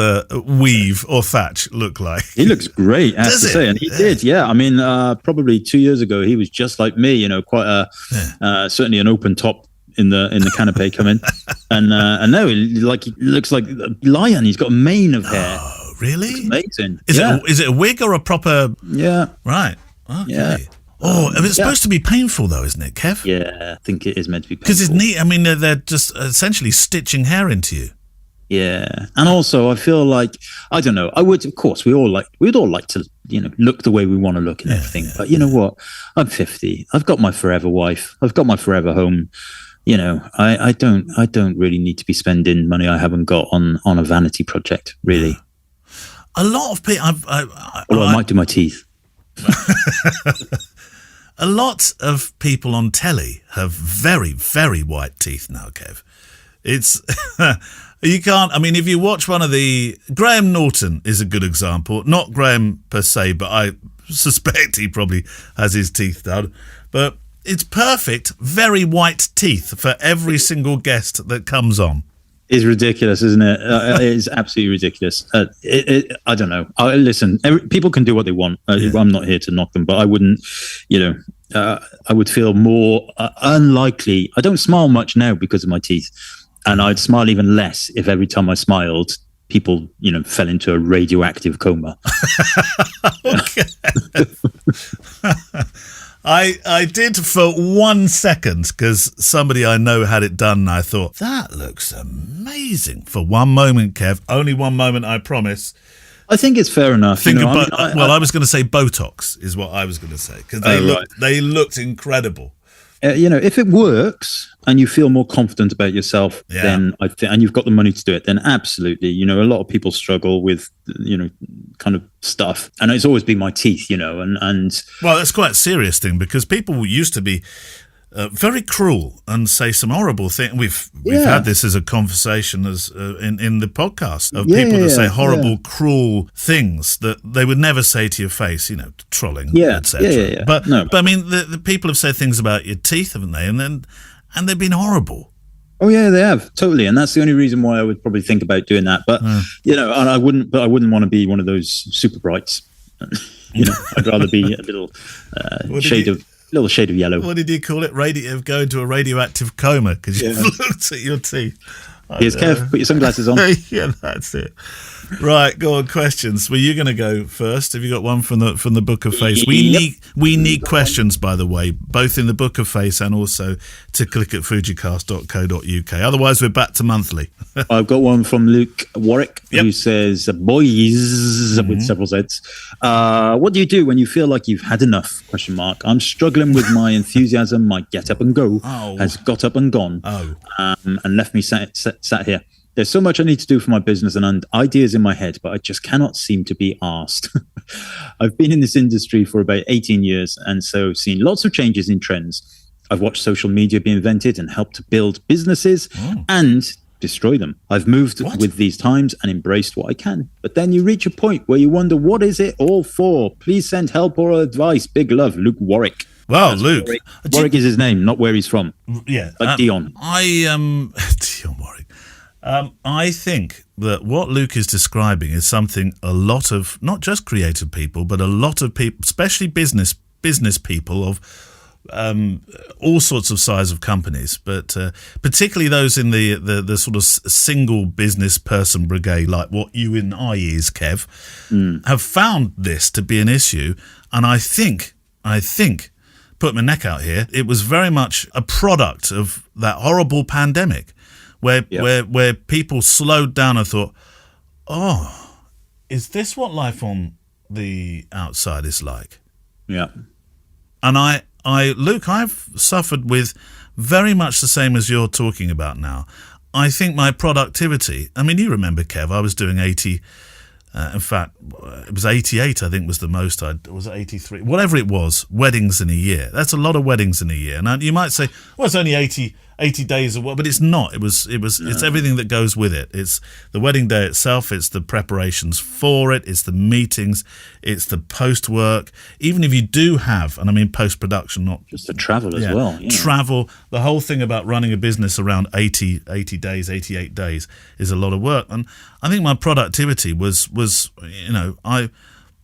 weave or thatch look like? He looks great, I have to say, and he did. Yeah, I mean, probably 2 years ago, he was just like me. Quite certainly an open top in the canapé coming, and now he looks like a lion. He's got a mane of hair. Oh, really? It's amazing. Is it a wig or a proper? Yeah. Right. Okay. Yeah. Oh, it's supposed to be painful though, isn't it, Kev? Yeah, I think it is meant to be painful. Because it's neat. I mean, they're just essentially stitching hair into you. Yeah, and also I feel like, I don't know, I would, of course, we'd all like to, look the way we want to look and everything. But you know what? I'm 50. I've got my forever wife. I've got my forever home. I don't really need to be spending money I haven't got on a vanity project, really. A lot of people. I might do my teeth. A lot of people on telly have very, very white teeth now, Kev. It's you can't. I mean, if you watch one of Graham Norton is a good example. Not Graham per se, but I suspect he probably has his teeth done. But it's perfect, very white teeth for every single guest that comes on. It's ridiculous, isn't it? It is absolutely ridiculous. I don't know. Listen, people can do what they want. I'm not here to knock them, but I wouldn't, I would feel more unlikely. I don't smile much now because of my teeth, and I'd smile even less if every time I smiled, people, fell into a radioactive coma. Okay. I did for 1 second, because somebody I know had it done, and I thought, that looks amazing. For one moment, Kev, only one moment, I promise. I think it's fair enough. I was going to say Botox is what I was going to say, because they looked incredible. If it works and you feel more confident about yourself, then I think, and you've got the money to do it, then absolutely. A lot of people struggle with, kind of stuff, and it's always been my teeth, and well, that's quite a serious thing, because people used to be very cruel and say some horrible things. We've had this as a conversation as in the podcast of people that say horrible, cruel things that they would never say to your face, trolling, etc. But I mean, the people have said things about your teeth, haven't they? And they've been horrible. Oh yeah, they have, totally, and that's the only reason why I would probably think about doing that. But and I wouldn't want to be one of those super brights. I'd rather be a little shade of yellow. What did you call it? Go into a radioactive coma because you've looked at your teeth. Yes, Kev, put your sunglasses on. Yeah, that's it. Right, go on. Questions. Well, you're going to go first. Have you got one from the Book of Face? We need questions, by the way, both in the Book of Face and also to click at fujicast.co.uk. Otherwise, we're back to monthly. I've got one from Luke Warwick who says, "Boys," with several Z's. What do you do when you feel like you've had enough? ? I'm struggling with my enthusiasm. My get up and go has got up and gone, and left me sat here. There's so much I need to do for my business and ideas in my head, but I just cannot seem to be asked. I've been in this industry for about 18 years, and so seen lots of changes in trends. I've watched social media be invented and helped to build businesses and destroy them. I've moved with these times and embraced what I can. But then you reach a point where you wonder, what is it all for? Please send help or advice. Big love, Luke Warwick. Wow, Luke. Warwick is his name, not where he's from. Yeah. Like Dion. Dion Warwick. I think that what Luke is describing is something a lot of, not just creative people, but a lot of people, especially business people of all sorts of size of companies, but particularly those in the sort of single business person brigade, like what you and I is, Kev, have found this to be an issue. And I think, put my neck out here, it was very much a product of that horrible pandemic. Where people slowed down and thought, oh, is this what life on the outside is like? Yeah. And Luke, I've suffered with very much the same as you're talking about now. I think my productivity, I mean, you remember, Kev, I was doing 80, in fact, it was 88, I think was the most, was it 83? Whatever it was, weddings in a year. That's a lot of weddings in a year. Now, you might say, well, it's only 80 days of work, but it's not. It's everything that goes with it. It's the wedding day itself. It's the preparations for it. It's the meetings. It's the post work. Even if you do have, and I mean post production, not just the travel as well. Yeah. Travel. The whole thing about running a business around 80 days, 88 days is a lot of work. And I think my productivity was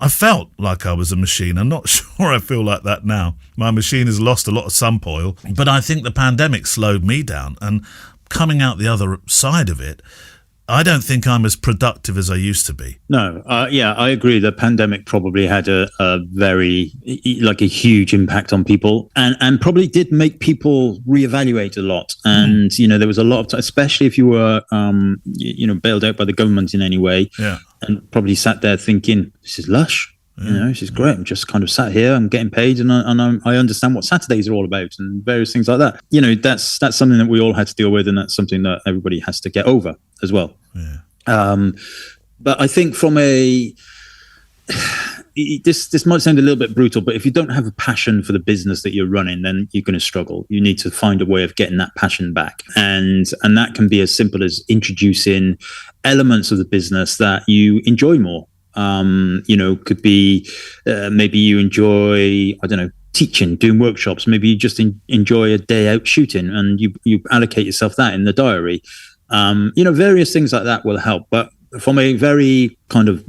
I felt like I was a machine. I'm not sure I feel like that now. My machine has lost a lot of sump oil, but I think the pandemic slowed me down. And coming out the other side of it, I don't think I'm as productive as I used to be. No, I agree. The pandemic probably had a huge impact on people, and probably did make people reevaluate a lot. And there was a lot of time, especially if you were bailed out by the government in any way. Yeah. And probably sat there thinking, this is lush. This is great. I'm just kind of sat here. I'm getting paid, and I understand what Saturdays are all about, and various things like that. That's something that we all had to deal with, and that's something that everybody has to get over as well. Yeah. But I think from this might sound a little bit brutal, but if you don't have a passion for the business that you're running, then you're going to struggle. You need to find a way of getting that passion back, and that can be as simple as introducing elements of the business that you enjoy more. Could be maybe you enjoy, I don't know, teaching, doing workshops. Maybe you just enjoy a day out shooting, and you allocate yourself that in the diary. Various things like that will help. But from a very kind of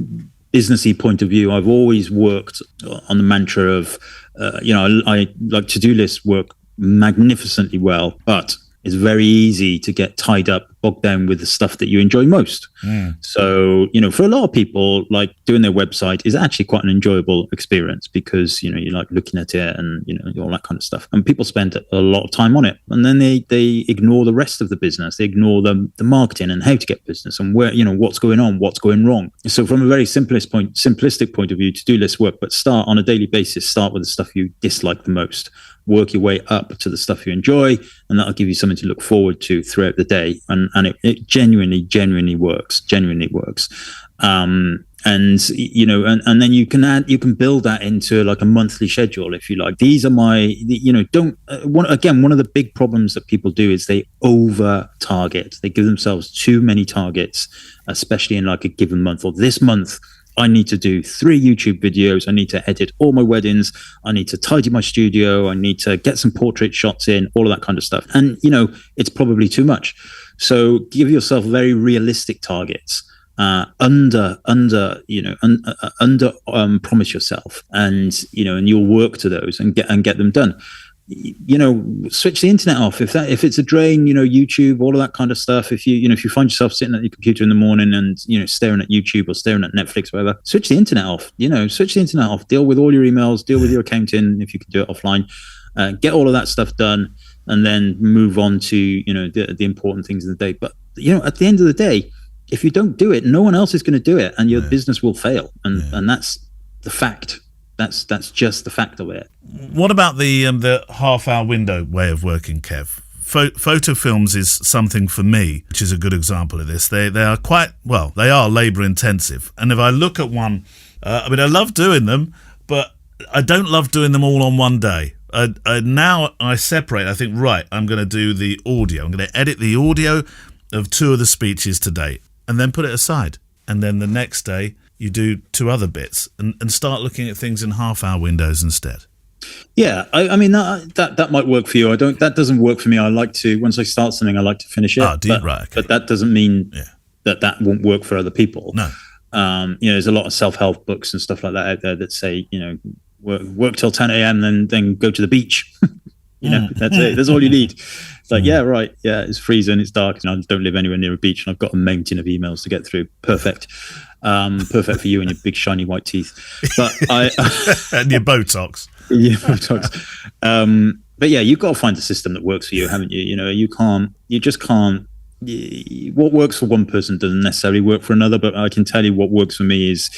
businessy point of view, I've always worked on the mantra of, I like to-do lists work magnificently well, but it's very easy to get tied up, bogged down with the stuff that you enjoy most. So, for a lot of people, like doing their website is actually quite an enjoyable experience because, you like looking at it and, all that kind of stuff. And people spend a lot of time on it. And then they ignore the rest of the business. They ignore the marketing and how to get business and where, what's going on, what's going wrong. So from a very simplistic point of view, to-do list work, but start on a daily basis, start with the stuff you dislike the most. Work your way up to the stuff you enjoy, and that'll give you something to look forward to throughout the day. And it genuinely works. And then you can build that into like a monthly schedule if you like. These are my, one of the big problems that people do is they over target. They give themselves too many targets, especially in like a given month. Or this month I need to do 3 YouTube videos. I need to edit all my weddings. I need to tidy my studio. I need to get some portrait shots in, all of that kind of stuff. And, it's probably too much. So give yourself very realistic targets, under promise yourself, and you'll work to those and get them done. Switch the internet off if it's a drain. YouTube, all of that kind of stuff. If you find yourself sitting at your computer in the morning and staring at YouTube or staring at Netflix, whatever, switch the internet off. Switch the internet off. Deal with all your emails. Deal with your accounting if you can do it offline. Get all of that stuff done, and then move on to the important things in the day. But at the end of the day, if you don't do it, no one else is going to do it, and your business will fail. And that's the fact. That's just the fact of it. What about the half-hour window way of working, Kev? Photo films is something for me, which is a good example of this. They are they are labour intensive. And if I look at one, I love doing them, but I don't love doing them all on one day. Now I separate. I think, right, I'm going to do the audio. I'm going to edit the audio of 2 of the speeches today and then put it aside. And then the next day you do 2 other bits and start looking at things in half-hour windows instead. Yeah, I mean that might work for you. That doesn't work for me. I like to, once I start something, I like to finish it. Oh, do you? Right. Okay. But that doesn't mean that won't work for other people. No. There's a lot of self-help books and stuff like that out there that say, work till 10 a.m. then go to the beach. That's it. That's all you need. It's like, it's freezing, it's dark, and I don't live anywhere near a beach, and I've got a mountain of emails to get through. Perfect. Perfect for you and your big shiny white teeth. But and your Botox. Yeah, Botox. But yeah, you've got to find a system that works for you, haven't you? You just can't. What works for one person doesn't necessarily work for another. But I can tell you what works for me is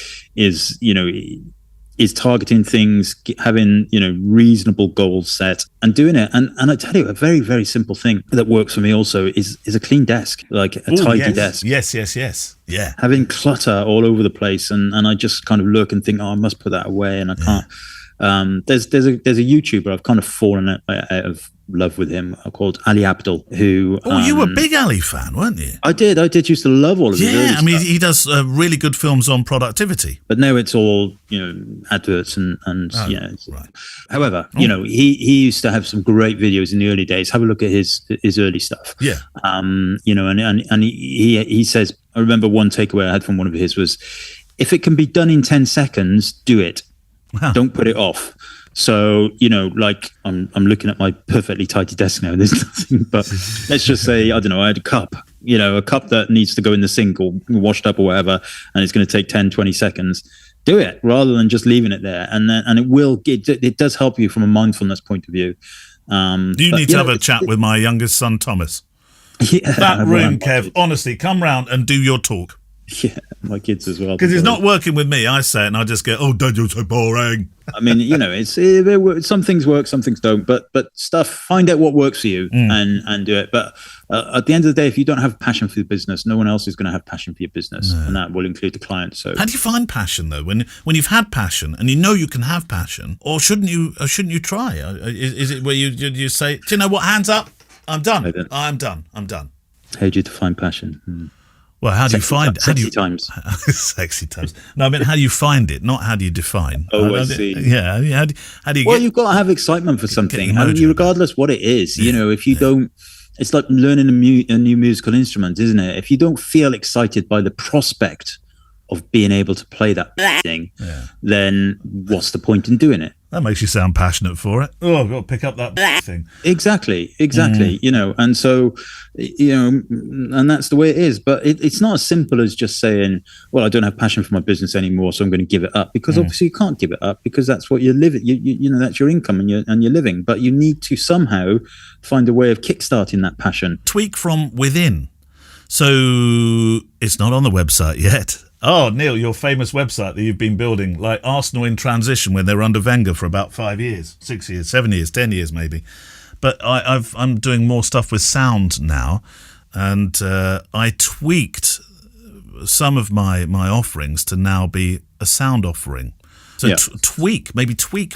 targeting things, having reasonable goals set, and doing it. And I tell you, a very, very simple thing that works for me also is a clean desk, like a tidy desk. Yes. Yeah. Having clutter all over the place, and I just kind of look and think, I must put that away, and I can't. There's a YouTuber I've kind of fallen out of love with him called Ali Abdul, who... you were a big Ali fan, weren't you? I did used to love all of his early I mean, stuff. he does really good films on productivity. But now it's all, adverts and Right. However, he used to have some great videos in the early days. Have a look at his early stuff. Yeah. And he says, I remember one takeaway I had from one of his was, if it can be done in 10 seconds, do it. Wow. Don't put it off. So, like I'm looking at my perfectly tidy desk now and there's nothing, but let's just say, I don't know, I had a cup that needs to go in the sink or washed up or whatever, and it's going to take 10, 20 seconds. Do it rather than just leaving it there. And it does help you from a mindfulness point of view. You need to have a chat with my youngest son, Thomas. Yeah, That room, Kev, honestly, come round and do your talk. Yeah, my kids as well. Because he's not working with me. I say it and I just go, oh, Dad, you're so boring. I mean, it's some things work, some things don't. But find out what works for you and do it. But at the end of the day, if you don't have passion for your business, no one else is going to have passion for your business, and that will include the client. So, how do you find passion though? When you've had passion and you know you can have passion, or shouldn't you try? Is it where you say, do you know what? Hands up, I'm done. I'm done. How do you define passion? Well, how do you find it? Sexy times. Sexy times. No, I mean, how do you find it? Not how do you define. Oh, I see. Yeah. How do you Well, you've got to have excitement for something. And regardless what it is, if you don't, it's like learning a new musical instrument, isn't it? If you don't feel excited by the prospect of being able to play that thing, then what's the point in doing it? That makes you sound passionate for it. Oh, I've got to pick up that thing. Exactly. And so, and that's the way it is. But it's not as simple as just saying, well, I don't have passion for my business anymore, so I'm going to give it up. Because obviously you can't give it up because that's what you're living. That's your income and you're living. But you need to somehow find a way of kickstarting that passion. Tweak from within. So it's not on the website yet. Oh, Neil, your famous website that you've been building, like Arsenal in transition when they were under Wenger for about 5 years, 6 years, 7 years, 10 years maybe. But I'm doing more stuff with sound now, and I tweaked some of my offerings to now be a sound offering. So tweak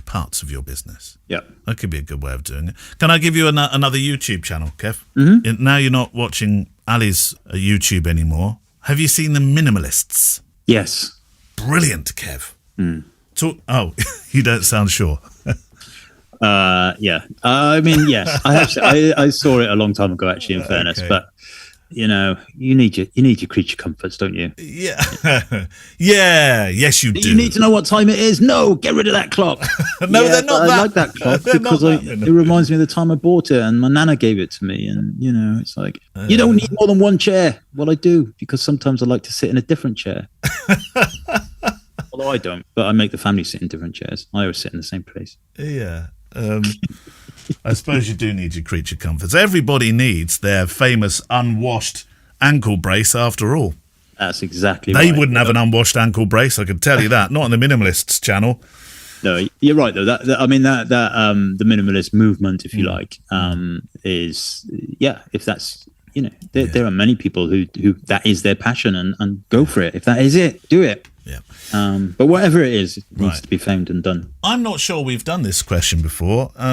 parts of your business. Yeah. That could be a good way of doing it. Can I give you another YouTube channel, Kev? Mm-hmm. Now you're not watching Ali's YouTube anymore. Have you seen The Minimalists? Yes. Brilliant, Kev. You don't sound sure. Yeah. I mean, yes. I saw it a long time ago, actually, in fairness. Okay. But, you need your creature comforts, don't you? Yeah. Yes, you do. You need to know what time it is. No, get rid of that clock. No, they're not that. I like that clock because it reminds me of the time I bought it and my nana gave it to me. And, it's like, you don't need more than one chair. Well, I do, because sometimes I like to sit in a different chair. Although I don't, but I make the family sit in different chairs. I always sit in the same place. Yeah. I suppose you do need your creature comforts. Everybody needs their famous unwashed ankle brace after all. That's exactly right. They right. wouldn't have an unwashed ankle brace, I could tell you that. Not on the Minimalists channel. No, you're right though. The minimalist movement, if you like, is if that's there are many people who that is their passion and go for it. If that is it, do it. Yeah. But whatever it is, it needs to be found and done. I'm not sure we've done this question before. Or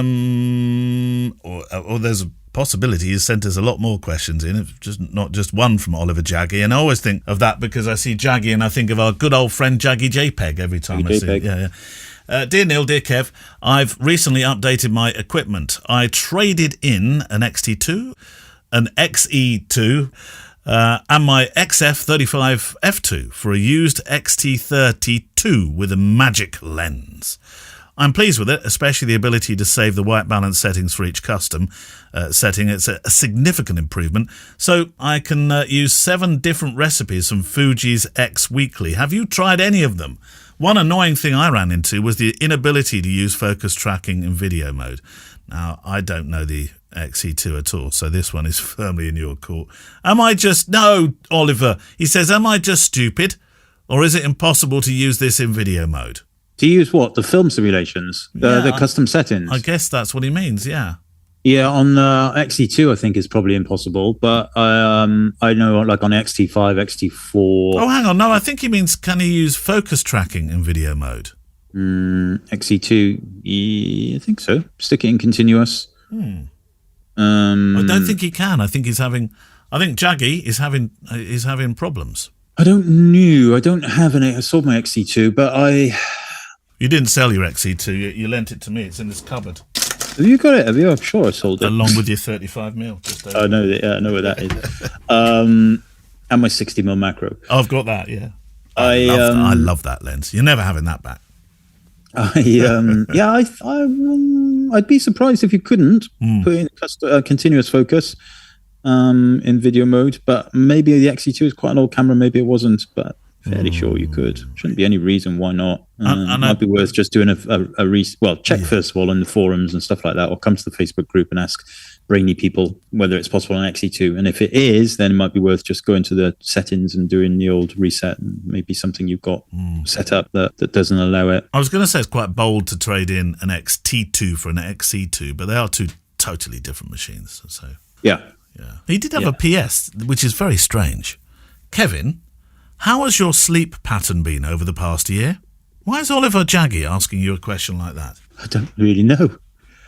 there's a possibility you sent us a lot more questions in, not just one from Oliver Jaggy. And I always think of that because I see Jaggy and I think of our good old friend Jaggy JPEG every time I see it. Yeah. Dear Neil, dear Kev, I've recently updated my equipment. I traded in an XT2, an XE2, and my XF35 F2 for a used XT32 with a magic lens. I'm pleased with it, especially the ability to save the white balance settings for each custom setting. It's a significant improvement. So I can use 7 different recipes from Fuji's X Weekly. Have you tried any of them? One annoying thing I ran into was the inability to use focus tracking in video mode. Now, I don't know the XE2 at all, so this one is firmly in your court. No, Oliver. He says, am I just stupid? Or is it impossible to use this in video mode? To use what? The film simulations? The custom settings? I guess that's what he means, yeah. Yeah, on XT2, I think it's probably impossible, but I know like on XT5, XT4... Oh, hang on. No, I think he means can he use focus tracking in video mode? XT2, yeah, I think so. Stick it in continuous. I don't think he can. I think Jaggy is having problems. I don't know. I don't have I sold my XC2, but You didn't sell your XC2. You lent it to me. It's in this cupboard. Have you got it? Have you? I'm sure I sold it. Along with your 35mm. I know. I know where that is. And my 60mm macro. I've got that, yeah. I love that lens. You're never having that back. I'd be surprised if you couldn't put in continuous focus in video mode, but maybe the XC2 is quite an old camera. Maybe it wasn't, but fairly sure you could. Shouldn't be any reason why not. Might be worth just doing check first of all in the forums and stuff like that, or come to the Facebook group and ask brainy people whether it's possible on XC2. And if it is, then it might be worth just going to the settings and doing the old reset, and maybe something you've got set up that doesn't allow it. I was going to say it's quite bold to trade in an XT2 for an XC2, but they are two totally different machines. So yeah. He did have a PS, which is very strange. Kevin, how has your sleep pattern been over the past year? Why is Oliver Jaggy asking you a question like that? I don't really know.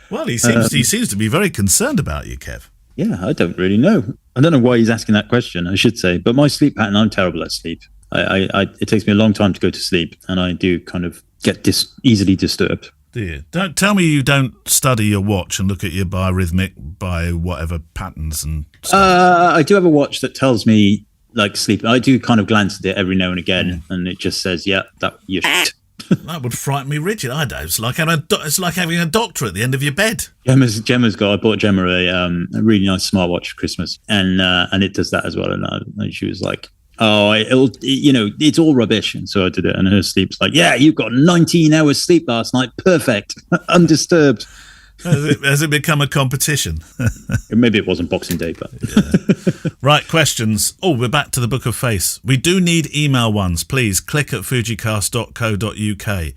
Well, he seems to be very concerned about you, Kev. Yeah, I don't really know. I don't know why he's asking that question, I should say. But my sleep pattern, I'm terrible at sleep. It takes me a long time to go to sleep, and I do kind of get easily disturbed. Do you? Don't tell me you don't study your watch and look at your biorhythmic by whatever patterns and stuff. I do have a watch that tells me like sleep. I do kind of glance at it every now and again, and it just says, "Yeah, that you're shit." That would frighten me rigid. I don't. It's like having a doctor at the end of your bed. Gemma's got. I bought Gemma a really nice smartwatch for Christmas, and it does that as well. And she was like, "Oh, it's all rubbish." And so I did it, and her sleep's like, "Yeah, you got 19 hours sleep last night, perfect, undisturbed." Has it become a competition? Maybe it wasn't Boxing Day, but yeah. Right, questions. Oh, we're back to the Book of Face. We do need email ones. Please click at fujicast.co.uk,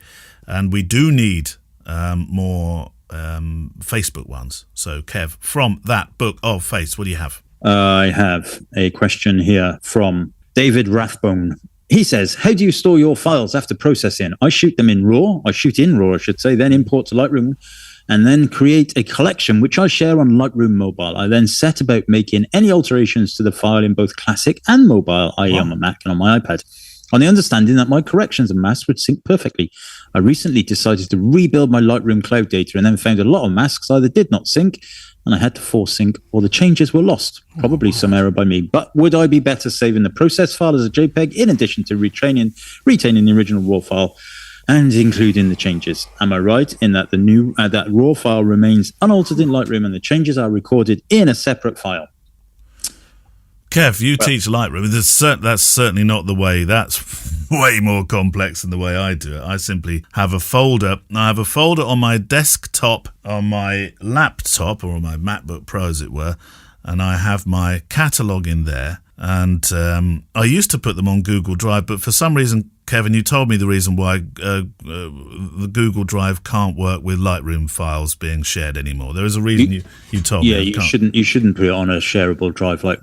and we do need more Facebook ones. So, Kev, from that Book of Face, what do you have? I have a question here from David Rathbone. He says, "How do you store your files after processing? I shoot in RAW, I should say, then import to Lightroom, and then create a collection which I share on Lightroom Mobile. I then set about making any alterations to the file in both classic and mobile, i.e. on my Mac and on my iPad, on the understanding that my corrections and masks would sync perfectly. I recently decided to rebuild my Lightroom cloud data and then found a lot of masks either did not sync, and I had to force sync, or the changes were lost. Probably some error by me. But would I be better saving the process file as a JPEG in addition to retaining the original RAW file and including the changes? Am I right in that the new that RAW file remains unaltered in Lightroom and the changes are recorded in a separate file?" Kev, you teach Lightroom. That's certainly not the way. That's way more complex than the way I do it. I simply have a folder. I have a folder on my desktop, on my laptop, or on my MacBook Pro, as it were, and I have my catalogue in there. And I used to put them on Google Drive, but for some reason, Kevin, you told me the reason why the Google Drive can't work with Lightroom files being shared anymore. There is a reason you told me. Yeah, you shouldn't put it on a shareable drive like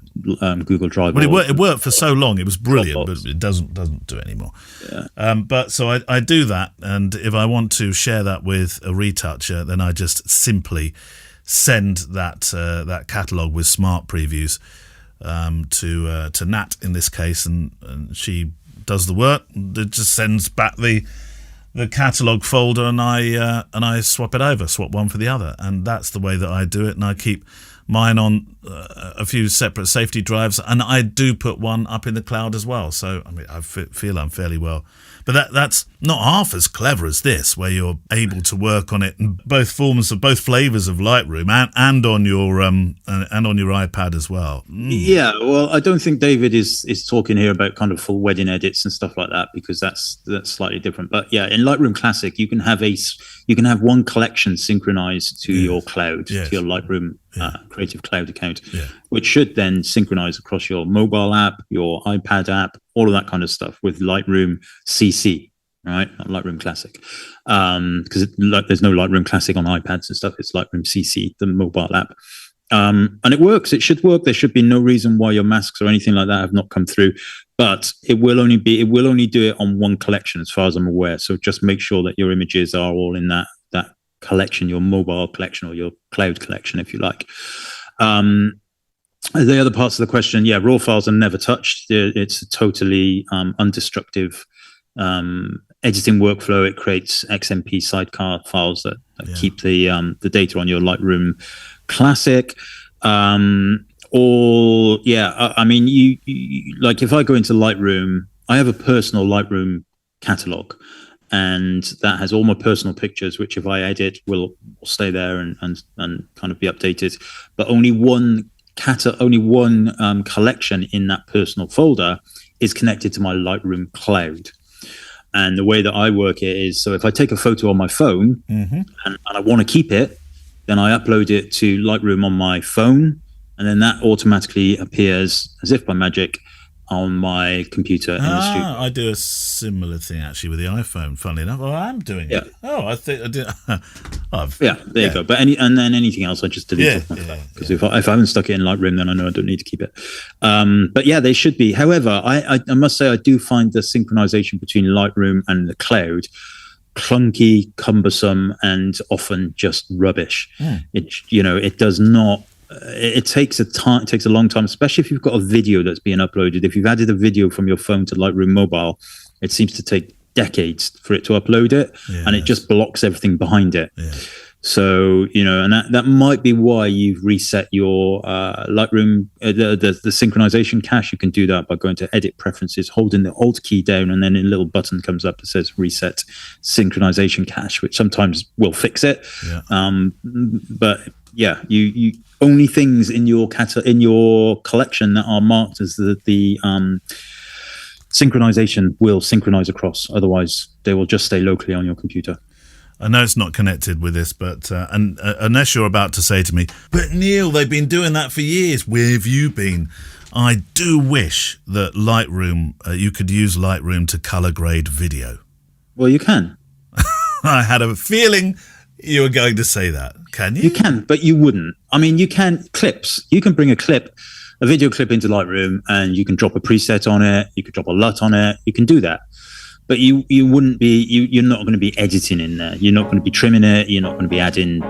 Google Drive. Well, it worked for so long; it was brilliant, but it doesn't do it anymore. Yeah. But so I do that, and if I want to share that with a retoucher, then I just simply send that catalogue with smart previews to Nat in this case, and she does the work. It just sends back the catalogue folder, and I swap one for the other, and that's the way that I do it. And I keep mine on a few separate safety drives, and I do put one up in the cloud as well. So I mean, I feel I'm fairly well. But that's not half as clever as this, where you're able to work on it in both flavours of Lightroom and on your iPad as well. Yeah, well, I don't think David is talking here about kind of full wedding edits and stuff like that, because that's slightly different. But yeah, in Lightroom Classic, you can have one collection synchronized to your cloud, to your Lightroom Creative Cloud account, which should then synchronize across your mobile app, your iPad app, all of that kind of stuff with Lightroom CC, right? Not Lightroom Classic, because there's no Lightroom Classic on iPads and stuff. It's Lightroom CC, the mobile app, and it works. It should work. There should be no reason why your masks or anything like that have not come through. But it will only do it on one collection, as far as I'm aware. So just make sure that your images are all in that collection, your mobile collection or your cloud collection, if you like. The other parts of the question, raw files are never touched. It's a totally undestructive editing workflow. It creates XMP sidecar files that keep the data on your Lightroom Classic. I mean, you like if I go into Lightroom, I have a personal Lightroom catalog, and that has all my personal pictures, which if I edit will stay there and kind of be updated. But only one collection in that personal folder is connected to my Lightroom cloud. And the way that I work it is, so if I take a photo on my phone and I want to keep it, then I upload it to Lightroom on my phone, and then that automatically appears as if by magic on my computer in the studio. I do a similar thing actually with the iPhone. Funnily enough, I'm doing it. Oh, I think I did. There you go. But then anything else, I just delete it because if I haven't stuck it in Lightroom, then I know I don't need to keep it. But they should be. However, I must say I do find the synchronization between Lightroom and the cloud clunky, cumbersome, and often just rubbish. It does not. It takes a long time, especially if you've got a video that's being uploaded. If you've added a video from your phone to Lightroom Mobile, it seems to take decades for it to upload it, and it just blocks everything behind it. So, and that might be why you've reset your Lightroom, the synchronization cache. You can do that by going to Edit Preferences, holding the Alt key down, and then a little button comes up that says Reset Synchronization Cache, which sometimes will fix it. But you only things in your collection that are marked as the synchronization will synchronize across. Otherwise, they will just stay locally on your computer. I know it's not connected with this, but unless you're about to say to me, but Neil, they've been doing that for years. Where have you been? I do wish that Lightroom, you could use Lightroom to color grade video. Well, you can. I had a feeling you were going to say that. Can you? You can, but you wouldn't. I mean, you can clips. You can bring a video clip into Lightroom, and you can drop a preset on it. You could drop a LUT on it. You can do that. But you wouldn't be, you're not going to be editing in there. You're not going to be trimming it. You're not going to be adding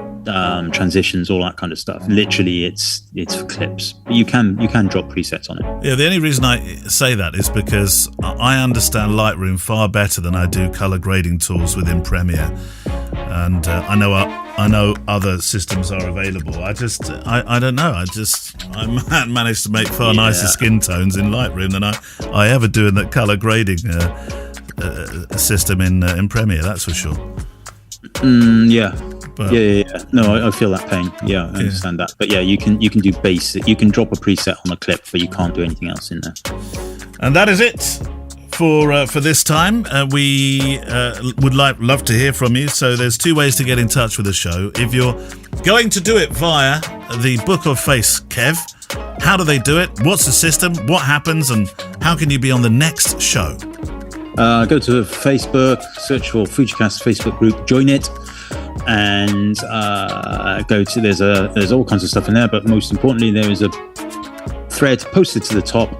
transitions, all that kind of stuff. Literally, it's for clips. But you can drop presets on it. Yeah, the only reason I say that is because I understand Lightroom far better than I do color grading tools within Premiere. And I know other systems are available. I don't know. I managed to make far nicer skin tones in Lightroom than I ever do in that color grading system in Premiere. That's for sure. But, No, I feel that pain. Yeah, I understand that. But you can do basic. You can drop a preset on a clip, but you can't do anything else in there. And that is it for this time. We would love to hear from you. So there's two ways to get in touch with the show. If you're going to do it via the Book of Face, Kev, how do they do it? What's the system? What happens? And how can you be on the next show? Go to Facebook, search for Fujicast Facebook group, join it, and there's all kinds of stuff in there, but most importantly there is a thread posted to the top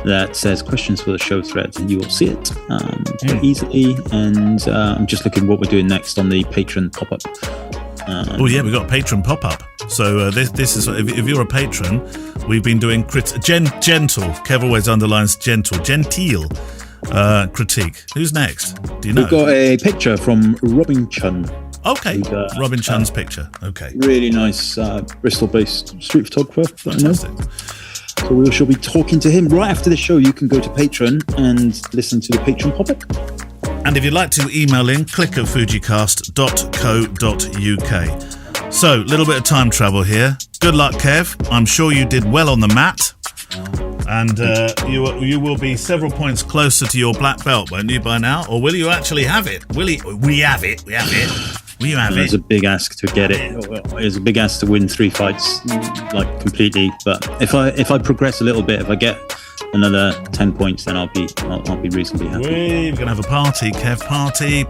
that says questions for the show thread, and you will see it easily. And I'm just looking what we're doing next on the Patreon pop-up. We've got Patron pop-up. So this is, if you're a patron, we've been doing gentle, Kev always underlines genteel critique. Who's next? Do you know? We've got a picture from Robin Chun. Okay, Robin Chun's picture. Okay. Really nice Bristol-based street photographer. Fantastic. So we shall be talking to him right after the show. You can go to Patreon and listen to the Patreon pop-up. And if you'd like to email in, click at fujicast.co.uk. So, a little bit of time travel here. Good luck, Kev. I'm sure you did well on the mat. And you will be several points closer to your black belt, won't you, by now? Or will you actually have it? We have it. Will you have it? It's a big ask to get it. It's a big ask to win 3 fights, like completely. But if I progress a little bit, if I get another 10 points, then I'll be reasonably happy. We're going to have a party, Kev. Party.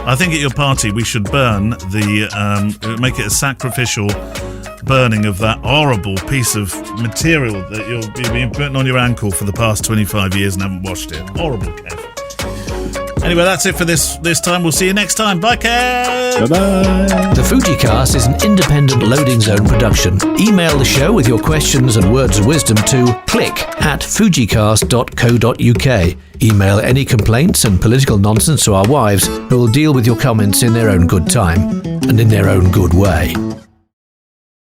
I think at your party we should burn make it a sacrificial burning of that horrible piece of material that you've been putting on your ankle for the past 25 years and haven't washed it. Horrible, Kev. Anyway, that's it for this time. We'll see you next time. Bye, Kev. Bye-bye. The Fujicast is an independent Loading Zone production. Email the show with your questions and words of wisdom to click@fujicast.co.uk. Email any complaints and political nonsense to our wives, who will deal with your comments in their own good time and in their own good way.